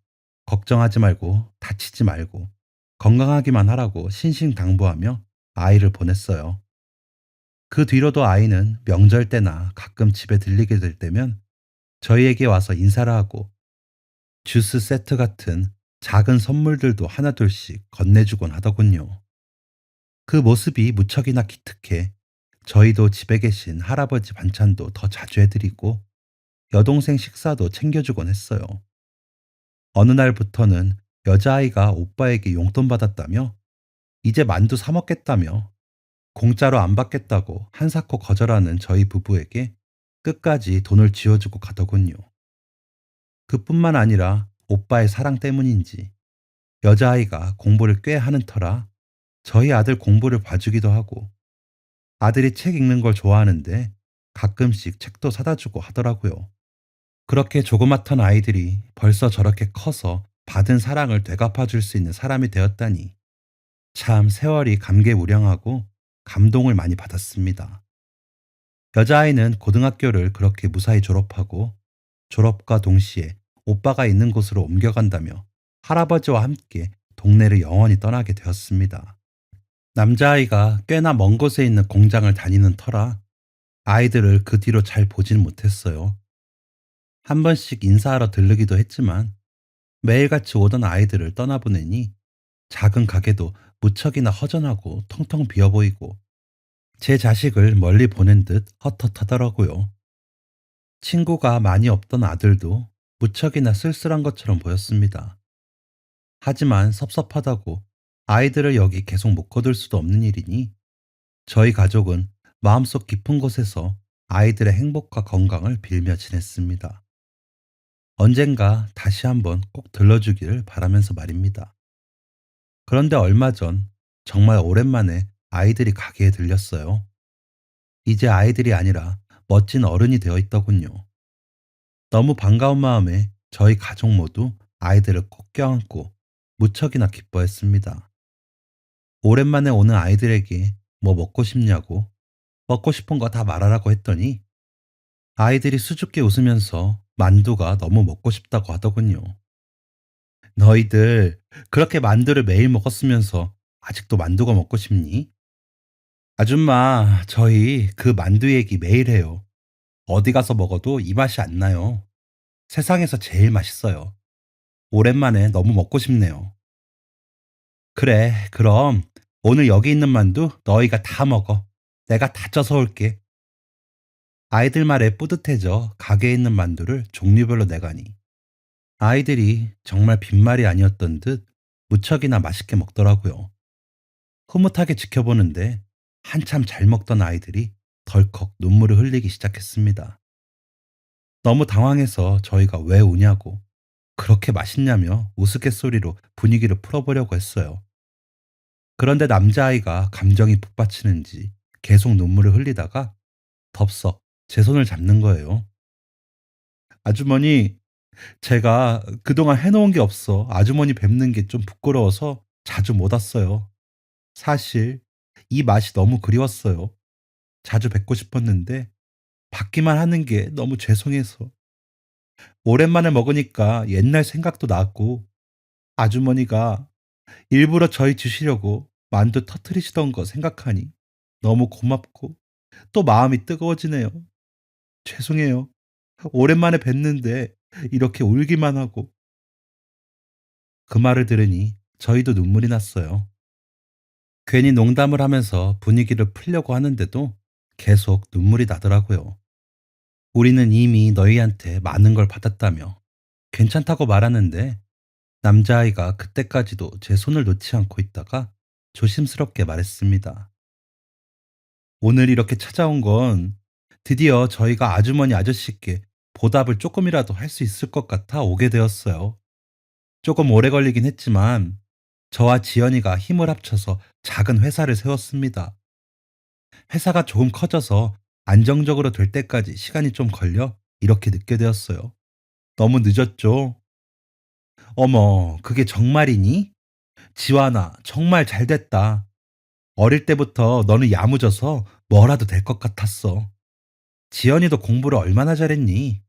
걱정하지 말고 다치지 말고 건강하기만 하라고 신신당부하며 아이를 보냈어요. 그 뒤로도 아이는 명절 때나 가끔 집에 들리게 될 때면 저희에게 와서 인사를 하고 주스 세트 같은 작은 선물들도 하나둘씩 건네주곤 하더군요. 그 모습이 무척이나 기특해 저희도 집에 계신 할아버지 반찬도 더 자주 해드리고 여동생 식사도 챙겨주곤 했어요. 어느 날부터는 여자아이가 오빠에게 용돈 받았다며 이제 만두 사 먹겠다며 공짜로 안 받겠다고 한사코 거절하는 저희 부부에게 끝까지 돈을 쥐어주고 가더군요. 그뿐만 아니라 오빠의 사랑 때문인지 여자아이가 공부를 꽤 하는 터라 저희 아들 공부를 봐주기도 하고 아들이 책 읽는 걸 좋아하는데 가끔씩 책도 사다 주고 하더라고요. 그렇게 조그맣던 아이들이 벌써 저렇게 커서 받은 사랑을 되갚아 줄 수 있는 사람이 되었다니 참 세월이 감개무량하고 감동을 많이 받았습니다. 여자아이는 고등학교를 그렇게 무사히 졸업하고 졸업과 동시에 오빠가 있는 곳으로 옮겨간다며 할아버지와 함께 동네를 영원히 떠나게 되었습니다. 남자아이가 꽤나 먼 곳에 있는 공장을 다니는 터라 아이들을 그 뒤로 잘 보진 못했어요. 한 번씩 인사하러 들르기도 했지만 매일같이 오던 아이들을 떠나보내니 작은 가게도 무척이나 허전하고 텅텅 비어 보이고 제 자식을 멀리 보낸 듯 헛헛하더라고요. 친구가 많이 없던 아들도 무척이나 쓸쓸한 것처럼 보였습니다. 하지만 섭섭하다고 아이들을 여기 계속 못 거둘 수도 없는 일이니 저희 가족은 마음속 깊은 곳에서 아이들의 행복과 건강을 빌며 지냈습니다. 언젠가 다시 한번 꼭 들러주기를 바라면서 말입니다. 그런데 얼마 전 정말 오랜만에 아이들이 가게에 들렸어요. 이제 아이들이 아니라 멋진 어른이 되어 있더군요. 너무 반가운 마음에 저희 가족 모두 아이들을 꼭 껴안고 무척이나 기뻐했습니다. 오랜만에 오는 아이들에게 뭐 먹고 싶냐고 먹고 싶은 거 다 말하라고 했더니 아이들이 수줍게 웃으면서 만두가 너무 먹고 싶다고 하더군요. 너희들 그렇게 만두를 매일 먹었으면서 아직도 만두가 먹고 싶니? 아줌마, 저희 그 만두 얘기 매일 해요. 어디 가서 먹어도 이 맛이 안 나요. 세상에서 제일 맛있어요. 오랜만에 너무 먹고 싶네요. 그래, 그럼 오늘 여기 있는 만두 너희가 다 먹어. 내가 다 쪄서 올게. 아이들 말에 뿌듯해져 가게에 있는 만두를 종류별로 내가니 아이들이 정말 빈말이 아니었던 듯 무척이나 맛있게 먹더라고요. 흐뭇하게 지켜보는데 한참 잘 먹던 아이들이 덜컥 눈물을 흘리기 시작했습니다. 너무 당황해서 저희가 왜 우냐고 그렇게 맛있냐며 우스갯소리로 분위기를 풀어보려고 했어요. 그런데 남자아이가 감정이 북받치는지 계속 눈물을 흘리다가 덥석 제 손을 잡는 거예요. 아주머니, 제가 그동안 해놓은 게 없어 아주머니 뵙는 게 좀 부끄러워서 자주 못 왔어요. 사실 이 맛이 너무 그리웠어요. 자주 뵙고 싶었는데 받기만 하는 게 너무 죄송해서. 오랜만에 먹으니까 옛날 생각도 나고 아주머니가 일부러 저희 주시려고 만두 터트리시던 거 생각하니 너무 고맙고 또 마음이 뜨거워지네요. 죄송해요. 오랜만에 뵀는데 이렇게 울기만 하고. 그 말을 들으니 저희도 눈물이 났어요. 괜히 농담을 하면서 분위기를 풀려고 하는데도 계속 눈물이 나더라고요. 우리는 이미 너희한테 많은 걸 받았다며 괜찮다고 말하는데 남자아이가 그때까지도 제 손을 놓지 않고 있다가 조심스럽게 말했습니다. 오늘 이렇게 찾아온 건 드디어 저희가 아주머니 아저씨께 보답을 조금이라도 할 수 있을 것 같아 오게 되었어요. 조금 오래 걸리긴 했지만 저와 지연이가 힘을 합쳐서 작은 회사를 세웠습니다. 회사가 조금 커져서 안정적으로 될 때까지 시간이 좀 걸려 이렇게 늦게 되었어요. 너무 늦었죠? 어머, 그게 정말이니? 지완아, 정말 잘 됐다. 어릴 때부터 너는 야무져서 뭐라도 될 것 같았어. 지연이도 공부를 얼마나 잘했니?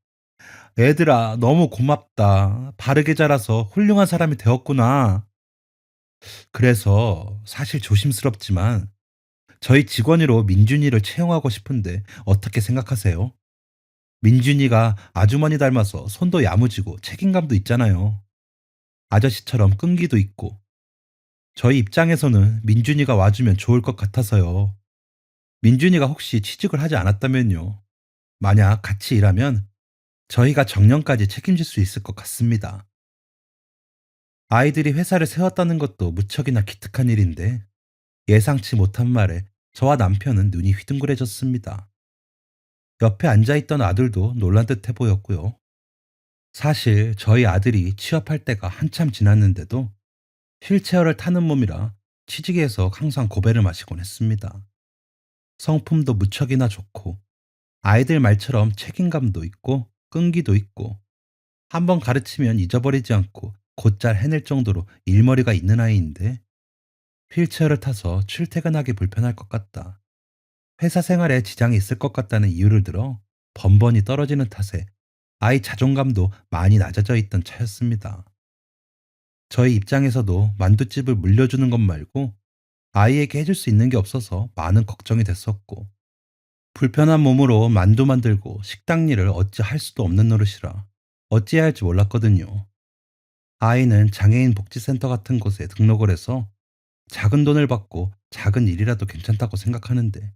애들아, 너무 고맙다. 바르게 자라서 훌륭한 사람이 되었구나. 그래서 사실 조심스럽지만 저희 직원으로 민준이를 채용하고 싶은데 어떻게 생각하세요? 민준이가 아주머니 닮아서 손도 야무지고 책임감도 있잖아요. 아저씨처럼 끈기도 있고. 저희 입장에서는 민준이가 와주면 좋을 것 같아서요. 민준이가 혹시 취직을 하지 않았다면요. 만약 같이 일하면 저희가 정년까지 책임질 수 있을 것 같습니다. 아이들이 회사를 세웠다는 것도 무척이나 기특한 일인데 예상치 못한 말에 저와 남편은 눈이 휘둥그레졌습니다. 옆에 앉아있던 아들도 놀란 듯해 보였고요. 사실 저희 아들이 취업할 때가 한참 지났는데도 휠체어를 타는 몸이라 취직에서 항상 고배를 마시곤 했습니다. 성품도 무척이나 좋고 아이들 말처럼 책임감도 있고 끈기도 있고 한번 가르치면 잊어버리지 않고 곧잘 해낼 정도로 일머리가 있는 아이인데 휠체어를 타서 출퇴근하기 불편할 것 같다. 회사 생활에 지장이 있을 것 같다는 이유를 들어 번번이 떨어지는 탓에 아이 자존감도 많이 낮아져 있던 차였습니다. 저희 입장에서도 만둣집을 물려주는 것 말고 아이에게 해줄 수 있는 게 없어서 많은 걱정이 됐었고 불편한 몸으로 만두 만들고 식당 일을 어찌 할 수도 없는 노릇이라 어찌해야 할지 몰랐거든요. 아이는 장애인 복지센터 같은 곳에 등록을 해서 작은 돈을 받고 작은 일이라도 괜찮다고 생각하는데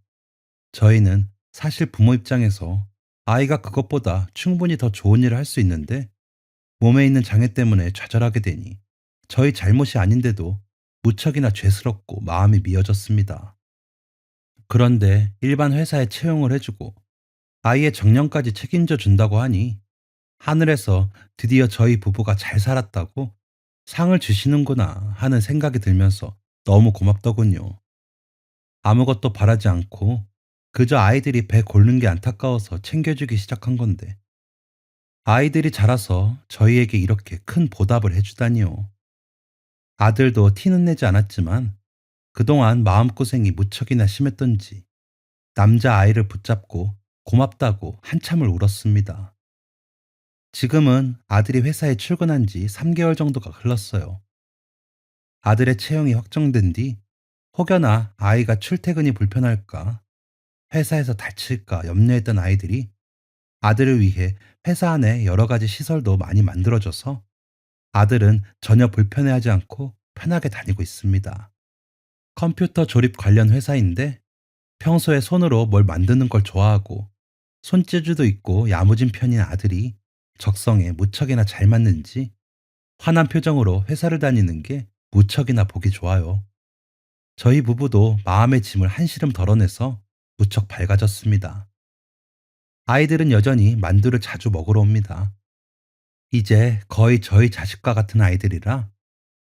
저희는 사실 부모 입장에서 아이가 그것보다 충분히 더 좋은 일을 할 수 있는데 몸에 있는 장애 때문에 좌절하게 되니 저희 잘못이 아닌데도 무척이나 죄스럽고 마음이 미어졌습니다. 그런데 일반 회사에 채용을 해주고 아이의 정년까지 책임져 준다고 하니 하늘에서 드디어 저희 부부가 잘 살았다고 상을 주시는구나 하는 생각이 들면서 너무 고맙더군요. 아무것도 바라지 않고 그저 아이들이 배 고르는 게 안타까워서 챙겨주기 시작한 건데 아이들이 자라서 저희에게 이렇게 큰 보답을 해주다니요. 아들도 티는 내지 않았지만 그동안 마음고생이 무척이나 심했던지 남자 아이를 붙잡고 고맙다고 한참을 울었습니다. 지금은 아들이 회사에 출근한 지 3개월 정도가 흘렀어요. 아들의 채용이 확정된 뒤 혹여나 아이가 출퇴근이 불편할까, 회사에서 다칠까 염려했던 아이들이 아들을 위해 회사 안에 여러 가지 시설도 많이 만들어져서 아들은 전혀 불편해하지 않고 편하게 다니고 있습니다. 컴퓨터 조립 관련 회사인데 평소에 손으로 뭘 만드는 걸 좋아하고 손재주도 있고 야무진 편인 아들이 적성에 무척이나 잘 맞는지 환한 표정으로 회사를 다니는 게 무척이나 보기 좋아요. 저희 부부도 마음의 짐을 한시름 덜어내서 무척 밝아졌습니다. 아이들은 여전히 만두를 자주 먹으러 옵니다. 이제 거의 저희 자식과 같은 아이들이라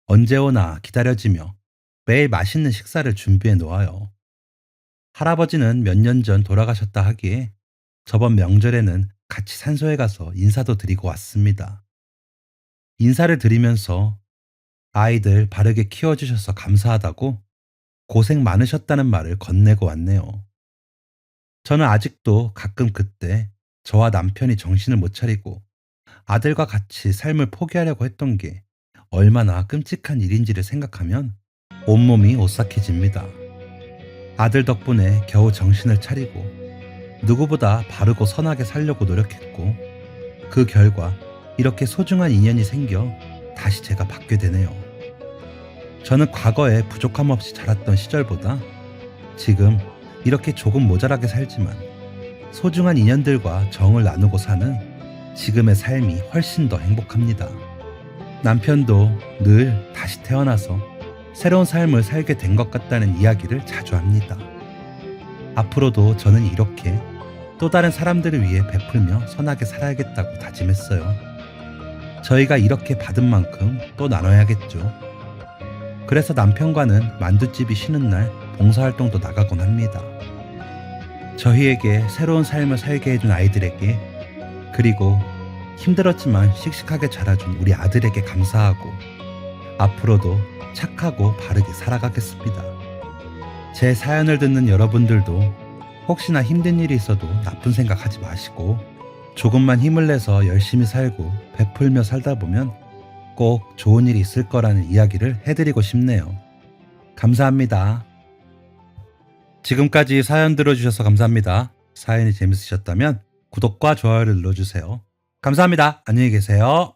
언제 오나 기다려지며 매일 맛있는 식사를 준비해 놓아요. 할아버지는 몇 년 전 돌아가셨다 하기에 저번 명절에는 같이 산소에 가서 인사도 드리고 왔습니다. 인사를 드리면서 아이들 바르게 키워주셔서 감사하다고 고생 많으셨다는 말을 건네고 왔네요. 저는 아직도 가끔 그때 저와 남편이 정신을 못 차리고 아들과 같이 삶을 포기하려고 했던 게 얼마나 끔찍한 일인지를 생각하면 온몸이 오싹해집니다. 아들 덕분에 겨우 정신을 차리고 누구보다 바르고 선하게 살려고 노력했고 그 결과 이렇게 소중한 인연이 생겨 다시 제가 받게 되네요. 저는 과거에 부족함 없이 자랐던 시절보다 지금 이렇게 조금 모자라게 살지만 소중한 인연들과 정을 나누고 사는 지금의 삶이 훨씬 더 행복합니다. 남편도 늘 다시 태어나서 새로운 삶을 살게 된 것 같다는 이야기를 자주 합니다. 앞으로도 저는 이렇게 또 다른 사람들을 위해 베풀며 선하게 살아야겠다고 다짐했어요. 저희가 이렇게 받은 만큼 또 나눠야겠죠. 그래서 남편과는 만두집이 쉬는 날 봉사활동도 나가곤 합니다. 저희에게 새로운 삶을 살게 해준 아이들에게, 그리고 힘들었지만 씩씩하게 자라준 우리 아들에게 감사하고 앞으로도 착하고 바르게 살아가겠습니다. 제 사연을 듣는 여러분들도 혹시나 힘든 일이 있어도 나쁜 생각하지 마시고 조금만 힘을 내서 열심히 살고 베풀며 살다 보면 꼭 좋은 일이 있을 거라는 이야기를 해드리고 싶네요. 감사합니다. 지금까지 사연 들어주셔서 감사합니다. 사연이 재밌으셨다면 구독과 좋아요를 눌러주세요. 감사합니다. 안녕히 계세요.